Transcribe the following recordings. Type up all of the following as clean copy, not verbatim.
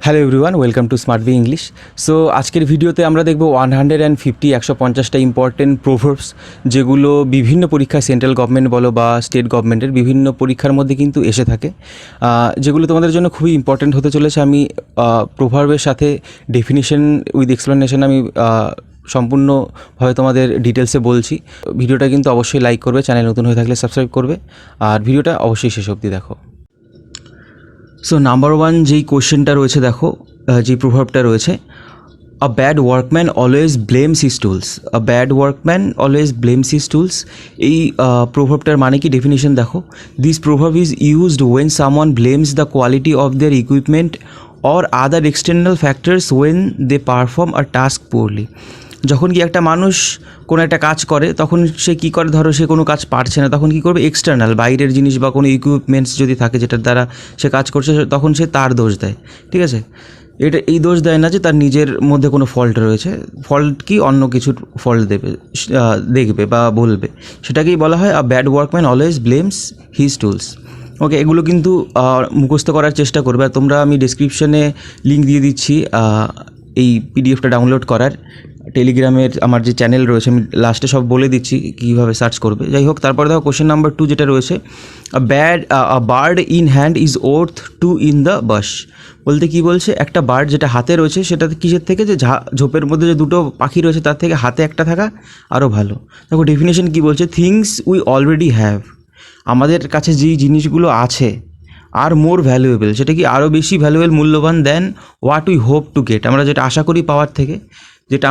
Hello everyone, welcome to Smart B English. So আজকের ভিডিওতে আমরা দেখব 150 ইম্পর্টেন্ট প্রোভার্বস, যেগুলো বিভিন্ন পরীক্ষায় সেন্ট্রাল গভর্নমেন্ট বলো বা স্টেট গভর্নমেন্টের বিভিন্ন পরীক্ষার মধ্যে কিন্তু এসে থাকে, যেগুলো তোমাদের জন্য খুবই ইম্পর্টেন্ট হতে চলেছে। আমি প্রোভার্বের সাথে ডেফিনিশন উইথ এক্সপ্লেনেশন আমি সম্পূর্ণভাবে তোমাদের ডিটেলসে বলছি। ভিডিওটা কিন্তু অবশ্যই লাইক করবে, চ্যানেল নতুন হয়ে থাকলে সাবস্ক্রাইব করবে, আর ভিডিওটা অবশ্যই শেষ অবধি দেখো। সো নাম্বার ওয়ান যেই কোশ্চেনটা রয়েছে দেখো, যে প্রভাবটা রয়েছে, a bad workman always blames his tools. A bad workman always blames his tools, এই প্রভাবটার মানে কি? ডেফিনিশন দেখো, দিস প্রভাব is used when someone blames the quality of their equipment or other external factors when they perform a task poorly. যখন কি একটা মানুষ কোনো একটা কাজ করে, তখন সে কী করে, ধরো সে কোনো কাজ পারছে না, তখন কী করবে? এক্সটার্নাল বাইরের জিনিস বা কোনো ইকুইপমেন্টস যদি থাকে যেটার দ্বারা সে কাজ করছে, তখন সে তার দোষ দেয়। ঠিক আছে, এটা এই দোষ দেয় না যে তার নিজের মধ্যে কোনো ফল্ট রয়েছে। ফল্ট কি অন্য কিছুর ফল্ট দেখবে বা বলবে, সেটাকেই বলা হয় a bad workman always blames his tools. Okay, এগুলো কিন্তু মুখস্থ করার চেষ্টা করবে। আর তোমরা, আমি ডিসক্রিপশনে লিঙ্ক দিয়ে দিচ্ছি এই পিডিএফটা ডাউনলোড করার। টেলিগ্রামের আমার যে চ্যানেল রয়েছে, আমি লাস্টে সব বলে দিচ্ছি কীভাবে সার্চ করবে। যাই হোক, তারপরে দেখো কোশ্চেন নাম্বার 2 যেটা রয়েছে, a bird in hand is worth two in the bush. বলতে কী বলছে? একটা বার্ড যেটা হাতে রয়েছে, সেটা কিসের থেকে? যে ঝোপের মধ্যে যে দুটো পাখি রয়েছে, তার থেকে হাতে একটা থাকা আরও ভালো। দেখো ডেফিনেশন কী বলছে, থিংস উই অলরেডি হ্যাভ। আমাদের কাছে যেই জিনিসগুলো আছে, আর মোর ভ্যালুয়েবল, সেটা কি আরও বেশি ভ্যালুয়েবল, মূল্যবান, then what we hope to get. আমরা যেটা আশা করি পাওয়ার থেকে, যেটা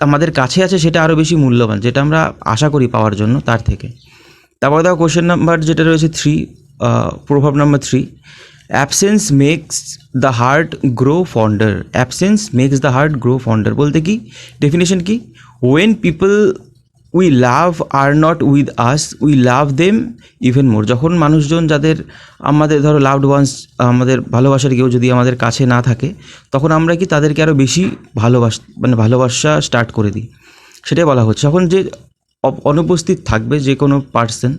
আমাদের কাছে আছে সেটা আরও বেশি মূল্যবান, যেটা আমরা আশা করি পাওয়ার জন্য তার থেকে। তারপরে দেখো কোশ্চেন নাম্বার যেটা রয়েছে 3, প্রভাব number 3, absence makes the heart grow fonder. Absence makes the heart grow fonder বলতে কি? ডেফিনেশন কি? When people we love are not with us, we love them even more. যখন মানুষজন, যাদের আমাদের ধরো লাভড ওয়ান্স, আমাদের ভালোবাসার কেউ যদি আমাদের কাছে না থাকে, তখন আমরা কি তাদেরকে আরও বেশি ভালোবাসা স্টার্ট করে দিই। সেটাই বলা হচ্ছে। যখন যে অনুপস্থিত থাকবে যে কোনো পার্সন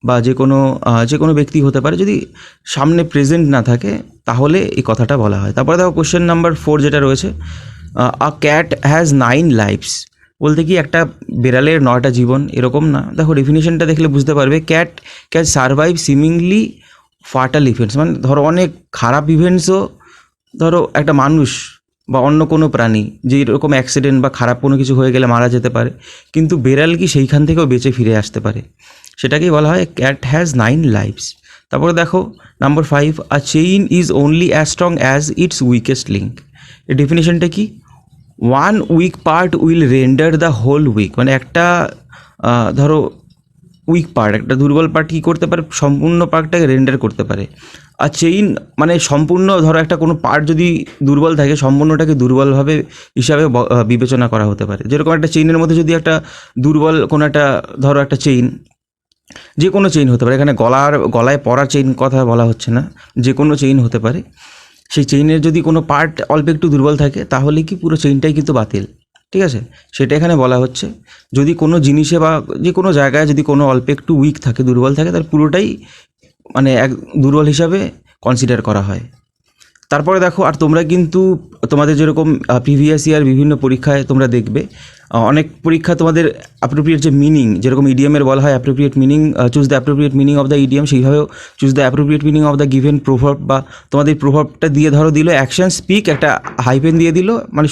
বা যে কোনো ব্যক্তি হতে পারে, যদি সামনে প্রেজেন্ট না থাকে, তাহলে এই কথাটা বলা হয়। তারপরে দেখো কোশ্চেন নাম্বার 4 যেটা রয়েছে, আ ক্যাট হ্যাজ 9 লাইফস। বলতে কি একটা বিড়ালের 9টা জীবন, এরকম না। দেখো ডেফিনেশনটা দেখলে বুঝতে পারবে, cat can survive seemingly fatal events. মানে ধরো অনেক খারাপ ইভেন্টসও, ধরো একটা মানুষ বা অন্য কোনো প্রাণী যে এরকম অ্যাক্সিডেন্ট বা খারাপ কোনো কিছু হয়ে গেলে মারা যেতে পারে, কিন্তু বিড়াল কি সেইখান থেকেও বেঁচে ফিরে আসতে পারে। সেটাকেই বলা হয় ক্যাট হ্যাজ 9 লাইফস। তারপরে দেখো number 5, a chain is only as strong as its weakest link. এই ডেফিনেশনটা কি? One weak part will render the whole weak. মানে একটা ধরো উইক পার্ট, একটা দুর্বল পার্ট কী করতে পারে? সম্পূর্ণ পার্টটাকে রেন্ডার করতে পারে। আর চেইন মানে সম্পূর্ণ, ধরো একটা কোনো পার্ট যদি দুর্বল থাকে, সম্পূর্ণটাকে দুর্বলভাবে হিসাবে বিবেচনা করা হতে পারে। যেরকম একটা চেইনের মধ্যে যদি একটা দুর্বল কোনো একটা, ধরো একটা চেইন, যে কোনো চেইন হতে পারে, এখানে গলায় পরা চেইন কথা বলা হচ্ছে না, যে কোনো চেইন হতে পারে, সেই চেইনের যদি কোনো পার্ট অল্প একটু দুর্বল থাকে, তাহলে কি পুরো চেইনটাই কিন্তু বাতিল। ঠিক আছে, সেটা এখানে বলা হচ্ছে। যদি কোনো জিনিসে বা যে কোনো জায়গায় যদি কোনো অল্প একটু উইক থাকে, দুর্বল থাকে, তার পুরোটাই মানে এক দুর্বল হিসাবে কনসিডার করা হয়। তারপরে দেখো, আর তোমরা কিন্তু তোমাদের যেরকম প্রিভিয়াস ইয়ার বিভিন্ন পরীক্ষায় তোমরা দেখবে, অনেক পরীক্ষা তোমাদের অ্যাপ্রোপ্রিয়েট যে মিনিং, যেরকম ইডিয়ামের বলা হয় appropriate meaning, choose the appropriate meaning of the idiom, সেইভাবেও choose the appropriate meaning of the given প্রভাব। বা তোমাদের প্রভাবটা দিয়ে ধরো দিল অ্যাকশন স্পিক, একটা হাইপেন দিয়ে দিল, মানে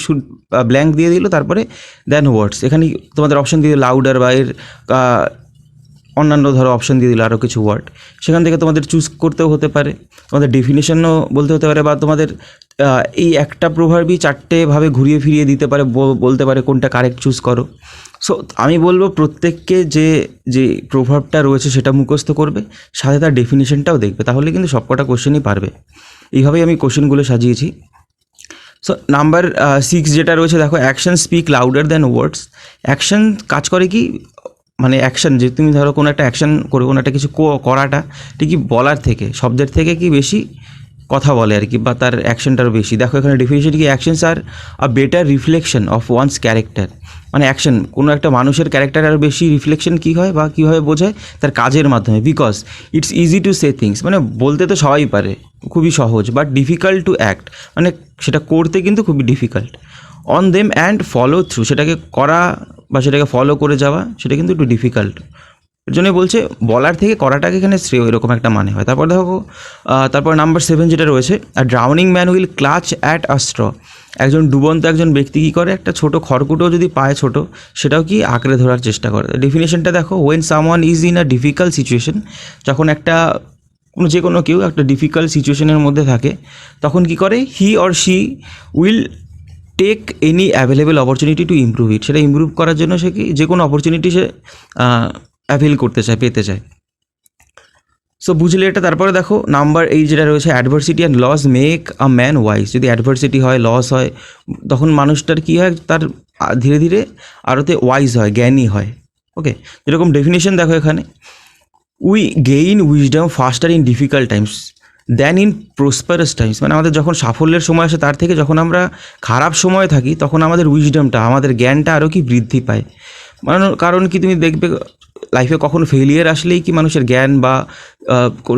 ব্ল্যাঙ্ক দিয়ে দিল, তারপরে দেন ওয়ার্ডস। এখানে তোমাদের অপশন দিয়ে লাউডার বা এর অন্যান্য ধরো অপশন দিয়ে দিল আরও কিছু ওয়ার্ড, সেখান থেকে তোমাদের চুজ করতেও হতে পারে, তোমাদের ডেফিনেশনও বলতে হতে পারে, বা তোমাদের এই একটা প্রভাবই 4টেভাবে ঘুরিয়ে ফিরিয়ে দিতে পারে, বলতে পারে কোনটা কারেক্ট চুজ করো। সো আমি বলবো প্রত্যেককে যে প্রভাবটা রয়েছে সেটা মুখস্থ করবে, সাথে তার ডেফিনেশনটাও দেখবে, তাহলে কিন্তু সবকটা কোশ্চেনই পারবে। এইভাবেই আমি কোশ্চেনগুলো সাজিয়েছি। সো নাম্বার 6 যেটা রয়েছে দেখো, অ্যাকশন স্পিক লাউডার দ্যান ওয়ার্ডস। অ্যাকশন কাজ করে কি? মানে অ্যাকশন, যে তুমি ধরো কোনো একটা অ্যাকশন করে, কোনো একটা কিছু করাটা ঠিকই বলার থেকে, শব্দের থেকে কি বেশি কথা বলে আর কি, বা তার অ্যাকশনটারও বেশি। দেখো এখানে ডেফিনেশন কি, actions are a better reflection of one's character. মানে অ্যাকশন, কোনো একটা মানুষের ক্যারেক্টার আরও বেশি রিফ্লেকশন কী হয় বা কীভাবে বোঝায়? তার কাজের মাধ্যমে। Because it's easy to say things, মানে বলতে তো সবাই পারে, খুবই সহজ, বাট ডিফিকাল্ট টু অ্যাক্ট, মানে সেটা করতে কিন্তু খুবই difficult. On them and follow through, সেটাকে করা বা সেটাকে ফলো করে যাওয়া সেটা কিন্তু একটু ডিফিকাল্ট। এর জন্যই বলছে বলার থেকে করাটাকে এখানে শ্রেয়, এরকম একটা মানে হয়। তারপর দেখো তারপর নাম্বার 7 যেটা রয়েছে, a drowning man will clutch at a straw, একজন ডুবন্ত একজন ব্যক্তি কী করে, একটা ছোটো খড়কুটো যদি পায় ছোট, সেটাও কি আঁকড়ে ধরার চেষ্টা করে। ডেফিনেশনটা দেখো, when someone is in a difficult situation, যখন একটা যে কোনো কেউ একটা ডিফিকাল্ট সিচুয়েশনের মধ্যে থাকে, তখন কি করে, he or she will take any available opportunity to improve it, সেটা ইমপ্রুভ করার জন্য সে কি যে কোনো অপরচুনিটি সে অ্যাভেল করতে চায়, পেতে চায়। সো বুঝলে এটা। তারপরে দেখো নাম্বার 8 যেটা রয়েছে, adversity and loss make a man wise, যদি অ্যাডভার্সিটি হয়, লস হয়, তখন মানুষটার কী হয়, তার ধীরে ধীরে আরোতে ওয়াইজ হয়, জ্ঞানী হয়। ওকে, যেরকম ডেফিনেশন দেখো এখানে, we gain wisdom ফাস্টার in difficult Times than in prosperous Times, মানে আমাদের যখন সাফল্যের সময় আসে তার থেকে যখন আমরা খারাপ সময়ে থাকি তখন আমাদের উইজডমটা, আমাদের জ্ঞানটা আরও কি বৃদ্ধি পায়। মানে কারণ কি, তুমি দেখবে লাইফে কখনো ফেলিয়ার আসলেই কি মানুষের জ্ঞান বা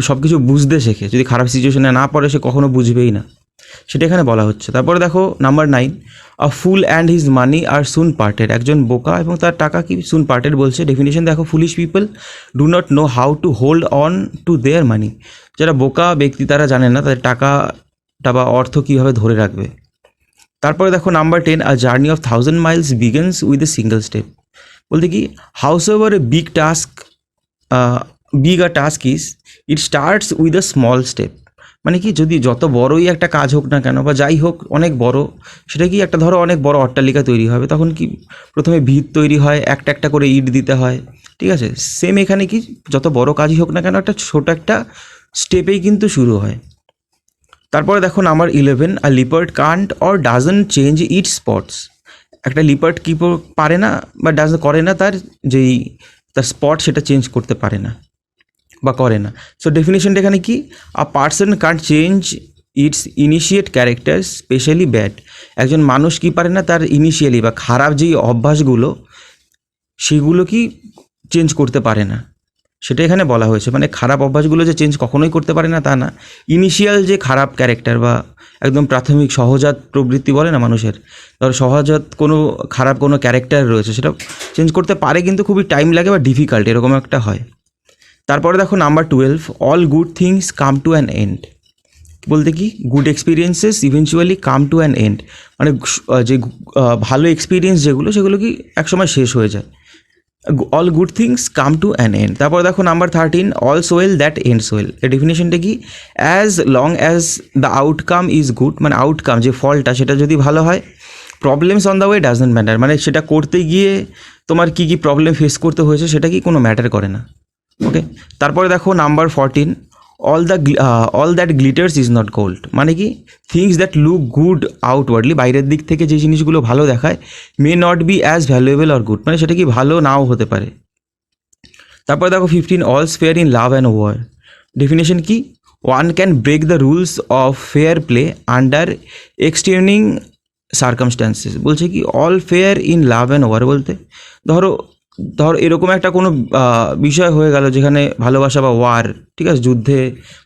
সব কিছু বুঝতে শেখে, যদি খারাপ সিচুয়েশনে না পড়ে সে কখনো বুঝবেই না, সেটা এখানে বলা হচ্ছে। তারপরে দেখো number 9, a fool and his money are soon parted, একজন বোকা এবং তার টাকা কি সুন পার্টেড বলছে। ডেফিনেশন দেখো, foolish people do not know how to hold on to their money, যারা বোকা ব্যক্তি তারা জানে না তাদের টাকাটা বা অর্থ কীভাবে ধরে রাখবে। তারপরে দেখো number 10, a journey of 1000 Miles begins with a single step, বলতে কি, house ever a big a task is, it starts with a small step, মানে কি, যদি যত বড়ই একটা কাজ হোক না কেন বা যাই হোক অনেক বড়, সেটা কি একটা ধরো অনেক বড় অট্টালিকা তৈরি হবে, তখন কি প্রথমে ভিত তৈরি হয়, একটা একটা করে ইট দিতে হয়, ঠিক আছে। সেম এখানে কি, যত বড় কাজই হোক না কেন একটা ছোট একটা স্টেপেই কিন্তু শুরু হয়। তারপরে দেখো number 11, a leopard can't or doesn't change it spots, একটা লিপার্ড কি পারে না বা করে না তার যেই তার স্পট সেটা চেঞ্জ করতে পারে না বা করে না। সো ডেফিনেশনটা এখানে কি, a person can't change its initiate character specially bad, একজন মানুষ কি পারে না তার ইনিশিয়ালি বা খারাপ যেই অভ্যাসগুলো সেগুলো কি চেঞ্জ করতে পারে না, সেটা এখানে বলা হয়েছে। মানে খারাপ অভ্যাসগুলো যে চেঞ্জ কখনোই করতে পারে না তা না, ইনিশিয়াল যে খারাপ ক্যারেক্টার বা একদম প্রাথমিক সহজাত প্রবৃত্তি বলে না মানুষের, ধরো সহজাত কোনো খারাপ কোনো ক্যারেক্টার রয়েছে সেটা চেঞ্জ করতে পারে কিন্তু খুবই টাইম লাগে বা ডিফিকাল্ট, এরকম একটা হয়। তারপরে দেখো number 12, all good things come to an end, বলতে কি, good experiences eventually come to an end, মানে যে ভালো এক্সপিরিয়েন্স যেগুলো সেগুলো কি একসময় শেষ হয়ে যায়। All good things come to an end. তারপর দেখো number 13, all's well that ends well, এর ডেফিনেশনটা কি, as long as the outcome is good, মানে আউটকাম যে ফলটা সেটা যদি ভালো হয়, problems on the way doesn't matter, মানে সেটা করতে গিয়ে তোমার কী কী প্রবলেম ফেস করতে হয়েছে সেটা কি কোনো ম্যাটার করে না। ওকে, তারপরে দেখো number 14, all that glitters is not gold, মানে কি, things that look good outwardly, বাইরের দিক থেকে যে জিনিসগুলো ভালো দেখায়, may not be as valuable or good, মানে সেটা কি ভালো নাও হতে পারে। তারপর দেখো 15, all's fair in love and war, definition কি, one can break the rules of fair play under extreme circumstances, বলছে কি, all fair in love and war বলতে ধরো এরকম একটা কোনো বিষয় হয়ে গেল যেখানে ভালোবাসা বা ওয়ার, ঠিক আছে, যুদ্ধে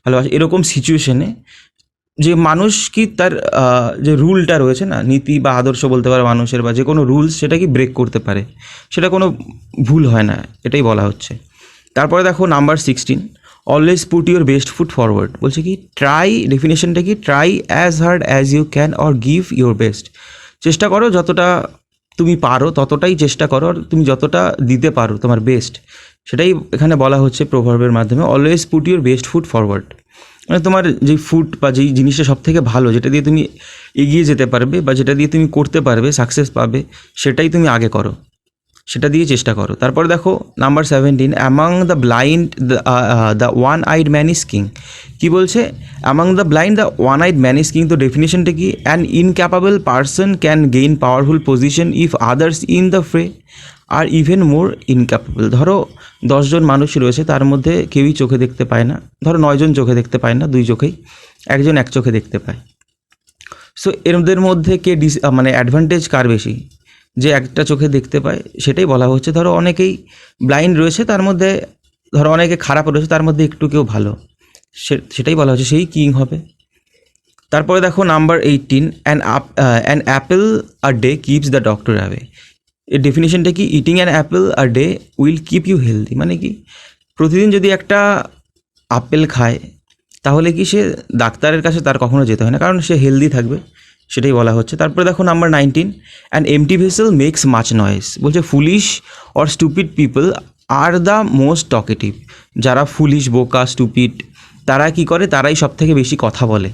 ভালোবাসা, এরকম সিচুয়েশনে যে মানুষ কি তার যে রুলটা রয়েছে না, নীতি বা আদর্শ বলতে পারে মানুষের, বা যে কোনো রুলস সেটা কি ব্রেক করতে পারে, সেটা কোনো ভুল হয় না, এটাই বলা হচ্ছে। তারপরে দেখো number 16, always put your best foot forward, বলছে কি, ট্রাই, ডেফিনেশনটা কি, try as hard as you can or give your best, চেষ্টা করো যতটা তুমি পারো ততটাই চেষ্টা করো, আর তুমি যতটা দিতে পারো তোমার বেস্ট, সেটাই এখানে বলা হচ্ছে প্রভার্বের মাধ্যমে। Always put your best foot forward, মানে তোমার যেই ফুট বা যেই জিনিসটা সব থেকে ভালো, যেটা দিয়ে তুমি এগিয়ে যেতে পারবে বা যেটা দিয়ে তুমি করতে পারবে, সাকসেস পাবে, সেটাই তুমি আগে করো, সেটা দিয়ে চেষ্টা করো। তারপরে দেখো number 17, among the blind the one eyed man is king, কী বলছে, among the blind the one eyed man is king, তো ডেফিনেশনটা কি, an incapable person can gain powerful position if others in the fray are even more incapable, ধরো 10 জন মানুষ রয়েছে তার মধ্যে কেউই চোখে দেখতে পায় না, ধরো 9 জন চোখে দেখতে পায় না, 2 চোখেই, একজন এক চোখে দেখতে পায়। সো এদের মধ্যে কে মানে অ্যাডভান্টেজ কার বেশি, যে একটা চোখে দেখতে পায়, সেটাই বলা হচ্ছে। ধরো অনেকেই ব্লাইন্ড রয়েছে তার মধ্যে, ধরো অনেকে খারাপ রয়েছে তার মধ্যে একটু কেউ ভালো, সেটাই বলা হচ্ছে, সেই কিং হবে। তারপরে দেখো number 18, an apple a day keeps the doctor away. এর ডেফিনেশনটা কি? Eating an apple a day will keep you healthy. মানে কি, প্রতিদিন যদি একটা আপেল খায় তাহলে কি সে ডাক্তারের কাছে তার কখনো যেতে হয় না, কারণ সে হেলদি থাকবে, সেটাই বলা হচ্ছে। তারপরে দেখো number 19, an empty vessel makes much noise. বলছে foolish or stupid people are the most talkative. যারা ফুলিশ, বোকা, স্টুপিড, তারা কি করে? তারাই সব থেকে বেশি কথা বলে।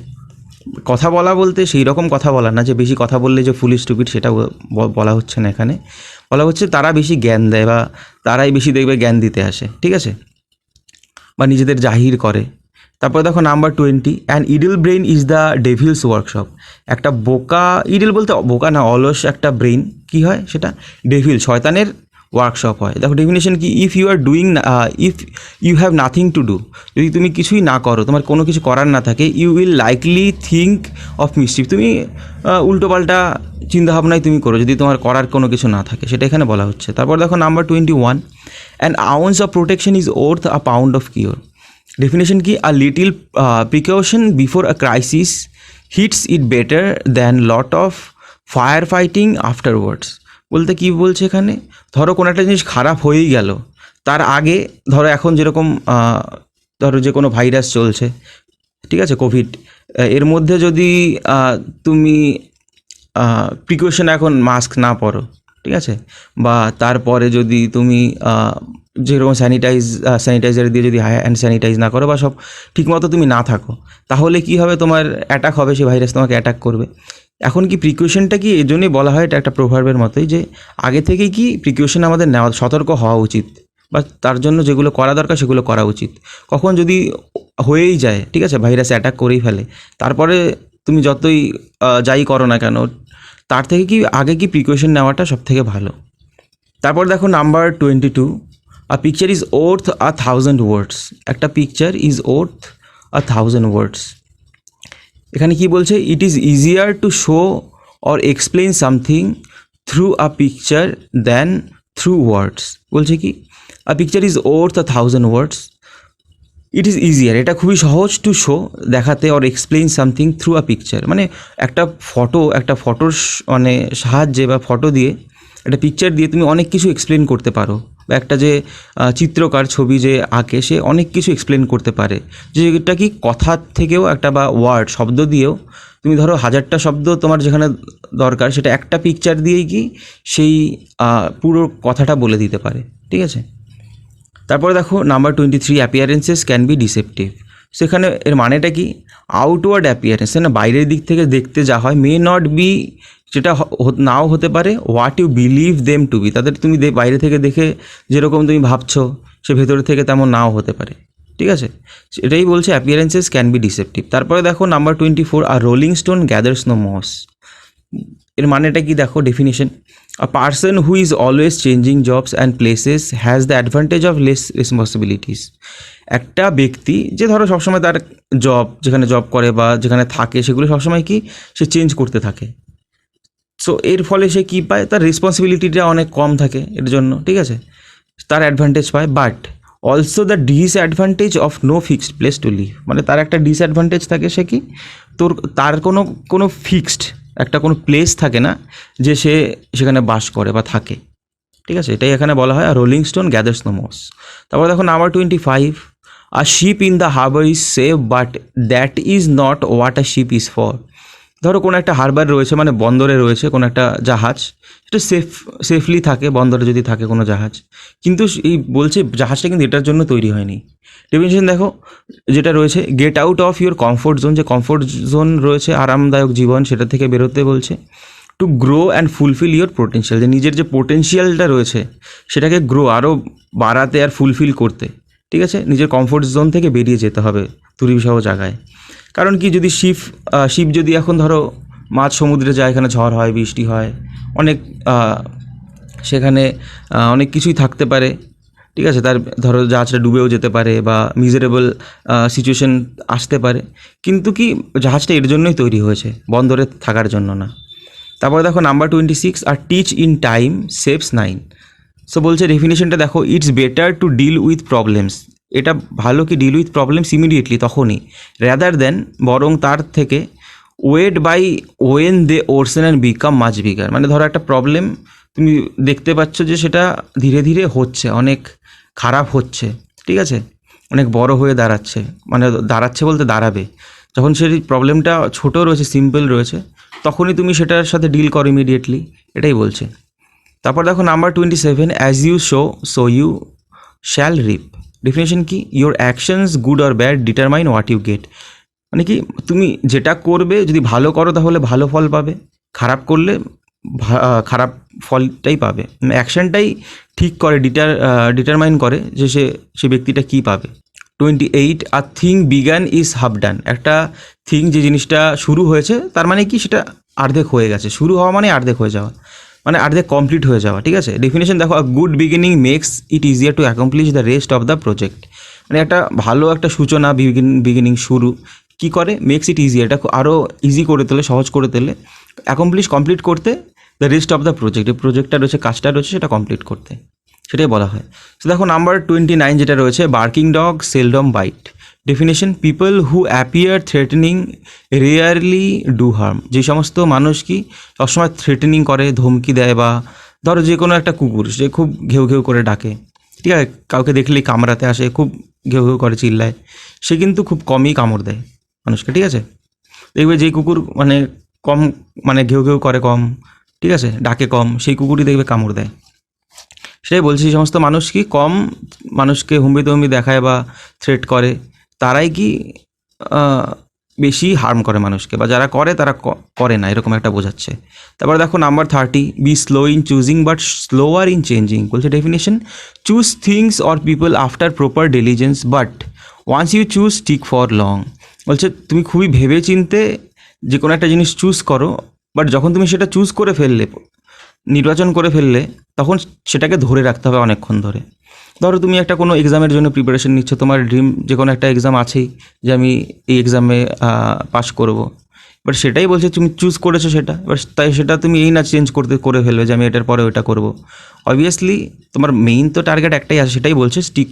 কথা বলা বলতে সেই রকম কথা বলা না যে বেশি কথা বললে যে ফুলিশ স্টুপিড, সেটা বলা হচ্ছে না এখানে। বলা হচ্ছে তারা বেশি জ্ঞান দেয়, বা তারাই বেশি দেখবে জ্ঞান দিতে আসে, ঠিক আছে, বা নিজেদের জাহির করে। তারপরে দেখো number 20, an idle brain is the Devil's workshop. একটা বোকা, ইডল বলতে বোকা না, অলস একটা ব্রেইন কি হয়? সেটা ডেভিল, শয়তানের ওয়ার্কশপ হয়। দেখো ডেফিনেশন কি? If you are doing, if you have nothing to do, যদি তুমি কিছুই না করো, তোমার কোনো কিছু করার না থাকে, you will likely think of mischief, তুমি উল্টোপাল্টা চিন্তাভাবনাই তুমি করো যদি তোমার করার কোনো কিছু না থাকে, সেটা এখানে বলা হচ্ছে। তারপর দেখো number 21, an ounce of protection is worth a pound of cure. Definition কি? A little precaution before a crisis hits it better than lot of fire fighting afterwards. বলতে কি বলছে এখানে? ধরো কোনো একটা জিনিস খারাপ হয়েই গেল, তার আগে ধরো এখন যেরকম ধরো যে কোনো ভাইরাস চলছে, ঠিক আছে, কোভিড, এর মধ্যে যদি তুমি প্রিকশন এখন মাস্ক না পরো, ঠিক আছে, বা তারপরে যদি তুমি যেরকম স্যানিটাইজার দিয়ে যদি হ্যান্ড স্যানিটাইজ না করো, বা সব ঠিকমতো তুমি না থাকো, তাহলে কি হবে? তোমার অ্যাটাক হবে, সেই ভাইরাস তোমাকে অ্যাটাক করবে। এখন কি প্রিকশনটা কি এই জন্যই বলা হয়, এটা একটা প্রভাবের মতোই, যে আগে থেকেই কি প্রিকশন আমাদের নেওয়া, সতর্ক হওয়া উচিত, বা তার জন্য যেগুলো করা দরকার সেগুলো করা উচিত। কখন যদি হয়েই যায়, ঠিক আছে, ভাইরাস অ্যাটাক করেই ফেলে, তারপরে তুমি যতই যাই করো না কেন, তার থেকে কি আগে কি প্রিকশন নেওয়াটা সব থেকে ভালো। তারপর দেখো number 22, a picture is worth a 1000 words. একটা picture is worth a 1000 words. এখানে কি বলছে? It is easier to show or explain something through a picture than through words. বলছে কি? A picture is worth a 1000 words. It is easier, এটা খুবই সহজ, to show, দেখাতে, or explain something through a picture, মানে একটা ফটোর মানে সাহায্যে বা ফটো দিয়ে, একটা পিকচার দিয়ে তুমি অনেক কিছু এক্সপ্লেন করতে পারো। বা একটা যে চিত্রকার ছবি যে আঁকে, সে অনেক কিছু এক্সপ্লেন করতে পারে, যেটা কি কথার থেকেও একটা, বা ওয়ার্ড, শব্দ দিয়েও, তুমি ধরো 1000টা শব্দ তোমার যেখানে দরকার, সেটা একটা পিকচার দিয়েই কি সেই পুরো কথাটা বলে দিতে পারে, ঠিক আছে। তারপরে দেখো number 23, appearances can be deceptive. সেখানে এর মানেটা কি? আউটওয়ার্ড অ্যাপিয়ারেন্স, না বাইরের দিক থেকে দেখতে যা হয়, মে নট বি, যেটা নাও হতে পারে, what you believe them to be, তাদের তুমি বাইরে থেকে দেখে যেরকম তুমি ভাবছো, সে ভেতরে থেকে তেমন নাও হতে পারে, ঠিক আছে। এটাই বলছে অ্যাপিয়ারেন্সেস ক্যান বি ডিসেপটিভ। তারপরে দেখো number 24, a rolling stone gathers no moss. এর মানেটা কি? দেখো definition, a person who is always changing jobs and places has the advantage of less responsibilities. একটা ব্যক্তি যে ধরো সবসময় তার যেখানে জব করে বা যেখানে থাকে, সেগুলো সবসময় কি সে চেঞ্জ করতে থাকে, সো এর ফলে সে কী পায়? তার রেসপন্সিবিলিটিটা অনেক কম থাকে এর জন্য, ঠিক আছে, তার অ্যাডভান্টেজ পায়। But also the disadvantage of no fixed place to leave, মানে তার একটা ডিসঅ্যাডভান্টেজ থাকে, সে কি তার কোনো ফিক্সড একটা কোনো প্লেস থাকে না যে সে সেখানে বাস করে বা থাকে, ঠিক আছে। এটাই এখানে বলা হয় a rolling stone gathers no moss. তারপর দেখো number 25, a ship in the harbour is safe but that is not what a ship is for. ধরো কোনো একটা হারবার রয়েছে, মানে বন্দরে রয়েছে কোনো একটা জাহাজ, সেটা সেফলি থাকে বন্দরে যদি থাকে কোনো জাহাজ, কিন্তু এই বলছে জাহাজটা কিন্তু এটার জন্য তৈরি হয়নি। ডেফিনিশন দেখো যেটা রয়েছে, get out of your comfort zone, যে কমফোর্ট জোন রয়েছে আরামদায়ক জীবন, সেটা থেকে বেরোতে বলছে। To grow and fulfil your potential, যে নিজের যে পোটেনশিয়ালটা রয়েছে সেটাকে গ্রো, আরও বাড়াতে আর ফুলফিল করতে, ঠিক আছে, নিজের কমফোর্ট জোন থেকে বেরিয়ে যেতে হবে দুর্বিষহ জায়গায়। কারণ কি, যদি শিপ যদি এখন ধরো মাঝ সমুদ্রে যায়, এখানে ঝড় হয়, বৃষ্টি হয়, অনেক সেখানে অনেক কিছুই থাকতে পারে, ঠিক আছে, তার ধরো জাহাজটা ডুবেও যেতে পারে বা মিজারেবল সিচুয়েশন আসতে পারে, কিন্তু কি জাহাজটা এর জন্যই তৈরি হয়েছে, বন্দরে থাকার জন্য না। তারপরে দেখো number 26, a stitch in time saves 9। So বলছে ডেফিনেশনটা দেখো, it's better to deal with problems, এটা ভালো কি ডিল উইথ প্রবলেমস ইমিডিয়েটলি তখনই, র্যাদার দেন বরং তার থেকে wait by when they worsen and become much bigger. মানে ধরো একটা প্রবলেম তুমি দেখতে পাচ্ছ যে সেটা ধীরে ধীরে হচ্ছে, অনেক খারাপ হচ্ছে, ঠিক আছে, অনেক বড় হয়ে দাঁড়াচ্ছে, মানে দাঁড়াচ্ছে বলতে দাঁড়াবে, যখন সেই প্রবলেমটা ছোটো রয়েছে, সিম্পল রয়েছে, তখনই তুমি সেটার সাথে ডিল করো ইমিডিয়েটলি, এটাই বলছে। তারপর দেখো number 27, as you sow you shall reap. Definition কি? Your actions good or bad determine what you get. মানে কি, তুমি যেটা করবে যদি ভালো করো তাহলে ভালো ফল পাবে, খারাপ করলে খারাপ ফলটাই পাবে। অ্যাকশনটাই ঠিক করে, ডিটারমাইন করে যে সে ব্যক্তিটা কী পাবে। 28, a thing began is half ডান। একটা থিং, যে জিনিসটা শুরু হয়েছে, তার মানে কি সেটা অর্ধেক হয়ে গেছে। শুরু হওয়া মানে অর্ধেক হয়ে যাওয়া, মানে অর্ধেক কমপ্লিট হয়ে যাওয়া, ঠিক আছে। ডেফিনেশন দেখো, a good beginning makes it easier to accomplish the rest of the project. মানে একটা ভালো একটা সূচনা, বিগিনিং শুরু কী করে? মেক্স ইট ইজিয়ার, এটা আরও ইজি করে তোলে, সহজ করে তোলে, কমপ্লিট করতে the rest of the project, এই প্রজেক্টটা রয়েছে, কাজটা রয়েছে, সেটা কমপ্লিট করতে, সেটাই বলা হয়। তো দেখো নাম্বার 29 যেটা রয়েছে, barking dog seldom byte. Definition, people who appear threatening rarely do harm. যে সমস্ত মানুষ কি সবসময় থ্রেটেনিং করে, ধমকি দেয়, বা ধরো যে কোনো একটা কুকুর, সে খুব ঘেউ ঘেউ করে ডাকে, ঠিক আছে, কাউকে দেখলেই কামড়াতে আসে, খুব ঘেউ ঘেউ করে চিল্লায়, সে কিন্তু খুব কমই কামড় দেয় মানুষকে, ঠিক আছে। দেখবে যেই কুকুর মানে কম, মানে ঘেউ ঘেউ করে কম, ঠিক আছে, ডাকে কম, সেই কুকুরই দেখবে কামড় দেয়। সেটাই বলছি, এই সমস্ত মানুষ কি কম মানুষকে হুমড়ি দেখায় বা থ্রেট করে, তারাই কি বেশি হার্ম করে মানুষকে, বা যারা করে তারা করে না, এরকম একটা বোঝাচ্ছে। তারপর দেখো number 30, be slow in choosing but slower in changing. বলছে definition, choose things or people after proper diligence but once you choose stick for long. বলছে তুমি খুবই ভেবে চিনতে যে কোনো একটা জিনিস চুজ করো, বাট যখন তুমি সেটা চুজ করে ফেললে, নির্বাচন করে ফেললে, তখন সেটাকে ধরে রাখতে হবে অনেকক্ষণ ধরে। ধরো তুমি একটা কোনো এক্সামের জন্য প্রিপারেশন নিচ্ছ, তোমার ড্রিম যে কোনো একটা এক্সাম আছেই, যে আমি এই এক্সামে পাস করব, এবার সেটাই বলছে তুমি চুজ করেছো সেটা, এবার তাই সেটা তুমি এই না চেঞ্জ করে ফেলবে যে আমি এটার পরে ওটা করব। অবভিয়াসলি তোমার মেইন তো টার্গেট একটাই আছে, সেটাই বলছে স্টিক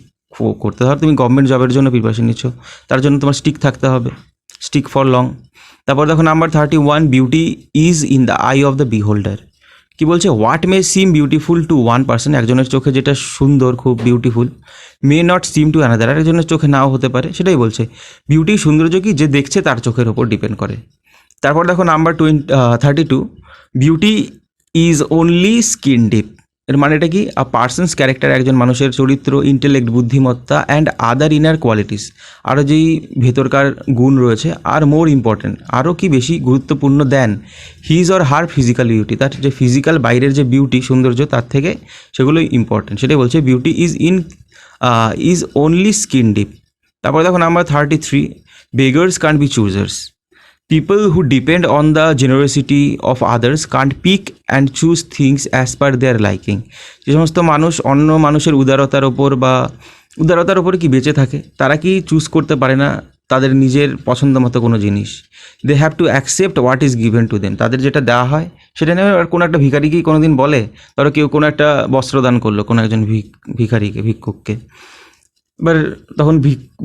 করতে। ধরো তুমি গভর্নমেন্ট জবের জন্য প্রিপারেশন নিচ্ছ, তার জন্য তোমার স্টিক থাকতে হবে, স্টিক ফর লং। তারপর দেখো number 31, beauty is in the eye of the beholder. কি বলছে? What may seem beautiful to one person, একজনের চোখে যেটা সুন্দর, খুব beautiful, may not seem to another, আরেকজনের চোখে নাও হতে পারে। সেটাই বলছে, বিউটি সৌন্দর্য কি যে দেখছে তার চোখের ওপর ডিপেন্ড করে। তারপর দেখো number 32, beauty is only skin deep. এর মানে এটা কি? আ পার্সনস ক্যারেক্টার, একজন মানুষের চরিত্র, ইন্টেলেক্ট বুদ্ধিমত্তা, অ্যান্ড আদার ইনার কোয়ালিটিস, আরও যেই ভেতরকার গুণ রয়েছে, আর মোর ইম্পর্টেন্ট, আরও কি বেশি গুরুত্বপূর্ণ than his or her physical beauty, তার যে ফিজিক্যাল বাইরের যে বিউটি, সৌন্দর্য, তার থেকে সেগুলোই ইম্পর্টেন্ট। সেটাই বলছে, beauty is only skin deep. তারপরে দেখো number 33, beggars can't be চুজার্স। People who depend on the generosity of others can't pick and choose things as per their liking. যে সমস্ত মানুষ অন্য মানুষের উদারতার ওপর কি বেঁচে থাকে, তারা কি চুজ করতে পারে না তাদের নিজের পছন্দ মতো কোনো জিনিস। They have to accept what is given to them, তাদের যেটা দেওয়া হয় সেটা নেবে। আর কোনো একটা ভিখারি কি কোনো দিন বলে, ধরো কেউ কোনো একটা বস্ত্র দান করলো কোনো একজন ভিক্ষুককে, এবার তখন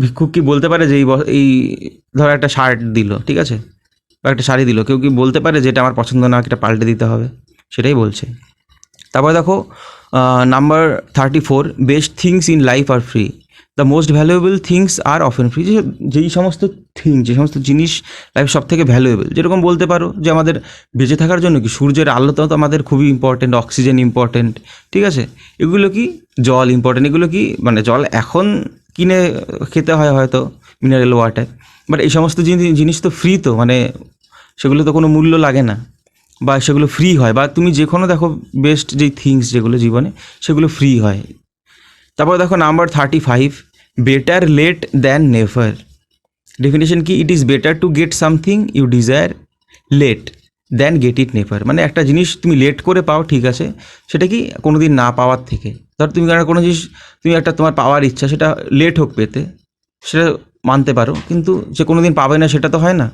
ভিক্ষুক কি বলতে পারে যে এই ধরো একটা শার্ট দিল, ঠিক আছে, বা একটা শাড়ি দিল, কেউ কি বলতে পারে যে এটা আমার পছন্দ না, এটা পাল্টে দিতে হবে? সেটাই বলছে। তারপরে দেখো number 34, best things in life are free, the most valuable things are often free. যেই সমস্ত যে সমস্ত জিনিস লাইফ সব থেকে ভ্যালুয়েবল, যেরকম বলতে পারো যে আমাদের বেঁচে থাকার জন্য কি সূর্যের আলো তো আমাদের খুবই ইম্পর্টেন্ট, অক্সিজেন ইম্পর্টেন্ট, ঠিক আছে, এগুলো কি জল ইম্পর্টেন্ট, এগুলো কি মানে জল এখন কিনে খেতে হয় হয়তো, মিনারেল ওয়াটার, বাট এই সমস্ত জিনিস তো ফ্রি, তো মানে সেগুলো তো কোনো মূল্য লাগে না, বা সেগুলো ফ্রি হয়, বা তুমি যে কোনো দেখো বেস্ট যেই থিংস যেগুলো জীবনে, সেগুলো ফ্রি হয়। তারপর দেখো number 35, better late than never. Definition কি? It is better to get something you desire late than get it never. মানে একটা জিনিস তুমি লেট করে পাও, ঠিক আছে, সেটা কি কোনো দিন না পাওয়ার থেকে। ধর তুমি কোনো জিনিস, তুমি একটা তোমার পাওয়ার ইচ্ছা, সেটা লেট হোক পেতে, সেটা মানতে পারো, কিন্তু যে কোনো দিন পাবে না সেটা তো হয় না,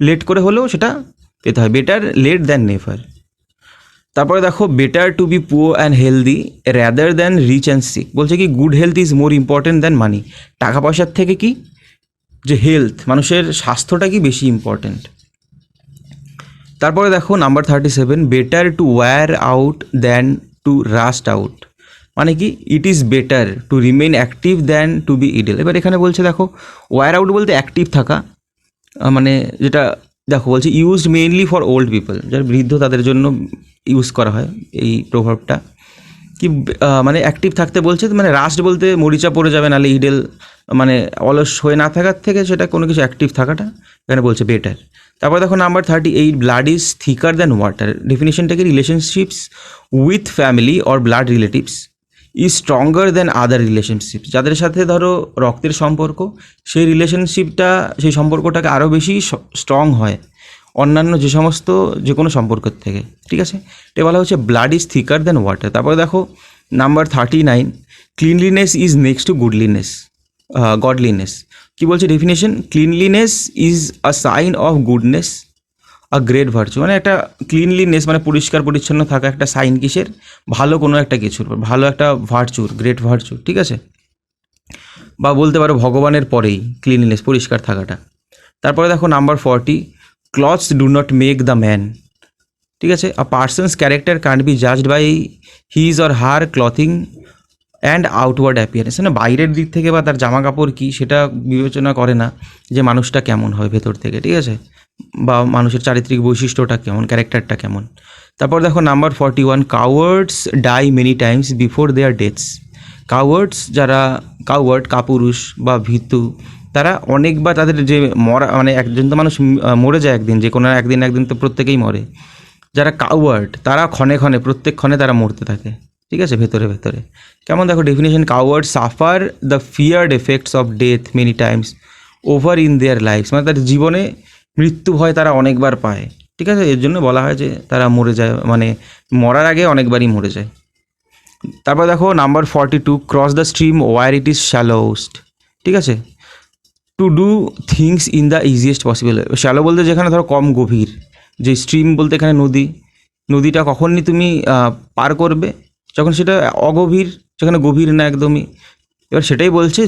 লেট করে হলেও সেটা পেতে হয়। Better late than never. তারপরে দেখো better to be poor and healthy rather than rich and sick. বলছে কি good health is more important than money. টাকা পয়সার থেকে কি যে হেলথ, মানুষের স্বাস্থ্যটা কি বেশি ইম্পর্টেন্ট। তারপরে দেখো number 37, better to wear out than to rust out. মানে কি it is better to remain active than to be idle. এবার এখানে বলছে দেখো ওয়্যার আউট বলতে অ্যাক্টিভ থাকা, মানে যেটা দেখো বলছে used mainly for old people, যারা বৃদ্ধ তাদের জন্য ইউজ করা হয় এই প্রভাবটা। কি মানে অ্যাক্টিভ থাকতে বলছে, মানে রাস্ট বলতে মরিচা পড়ে যাবে, নাহলে ইডেল মানে অলস হয়ে না থাকার থেকে সেটা কোনো কিছু অ্যাক্টিভ থাকাটা এখানে বলছে বেটার। তারপর দেখো number 38, blood is thicker than water. ডেফিনেশনটাকে relationships with family or blood relatives is stronger than other relationships. যাদের সাথে ধরো রক্তের সম্পর্ক, সেই রিলেশনশিপটা, সেই সম্পর্কটাকে আরও বেশি স্ট্রং হয় অন্যান্য যে কোনো সম্পর্কের থেকে। ঠিক আছে, এটা বলা হচ্ছে blood is thicker than water. তারপরে দেখো number 39, cleanliness is next to godliness. কী বলছে definition, cleanliness is a sign of goodness a great virtue. মানে একটা ক্লিনলিনেস মানে পরিষ্কার পরিচ্ছন্ন থাকা একটা সাইন কিসের, ভালো কোনো একটা কিছুর, ভালো একটা ভার্চুর, গ্রেট ভার্চু। ঠিক আছে, বা বলতে পারো ভগবানের পরেই ক্লিনলিনেস, পরিষ্কার থাকাটা। তারপরে দেখো number 40, clothes do not make the man. ঠিক আছে, a person's character can't be judged by his or her clothing and outward appearance. মানে বাইরের দিক থেকে বা তার জামা কাপড় কী সেটা বিবেচনা করে না যে মানুষটা কেমন হয় ভেতর থেকে। ঠিক আছে, বা মানুষের চারিত্রিক বৈশিষ্ট্যটা কেমন, ক্যারেক্টারটা কেমন। তারপর দেখো number 41, cowards die many times before their deaths. Cowards, যারা কাপুরুষ বা ভীতু, তারা অনেকবার তাদের যে মরা, মানে একজন তো মানুষ মরে যায় একদিন, যে কোনো একদিন তো প্রত্যেকেই মরে। যারা কাওয়ার্ড তারা প্রত্যেক ক্ষণে তারা মরতে থাকে। ঠিক আছে, ভেতরে কেমন দেখো definition, coward suffer the feared effects of death many times over in their lifes. মানে তাদের জীবনে মৃত্যু ভয় তারা অনেকবার পায়। ঠিক আছে, এর জন্য বলা হয় যে তারা মরে যায়, মানে মরার আগে অনেকবারই মরে যায়। তারপর দেখো number 42, cross the stream where it is shallowest. ঠিক আছে, to do things in the easiest possible. Shallow বলতে যেখানে ধরো কম গভীর, যে স্ট্রিম বলতে এখানে নদীটা কখনই তুমি পার করবে যখন সেটা অগভীর, যেখানে গভীর না একদমই। এবার সেটাই বলছে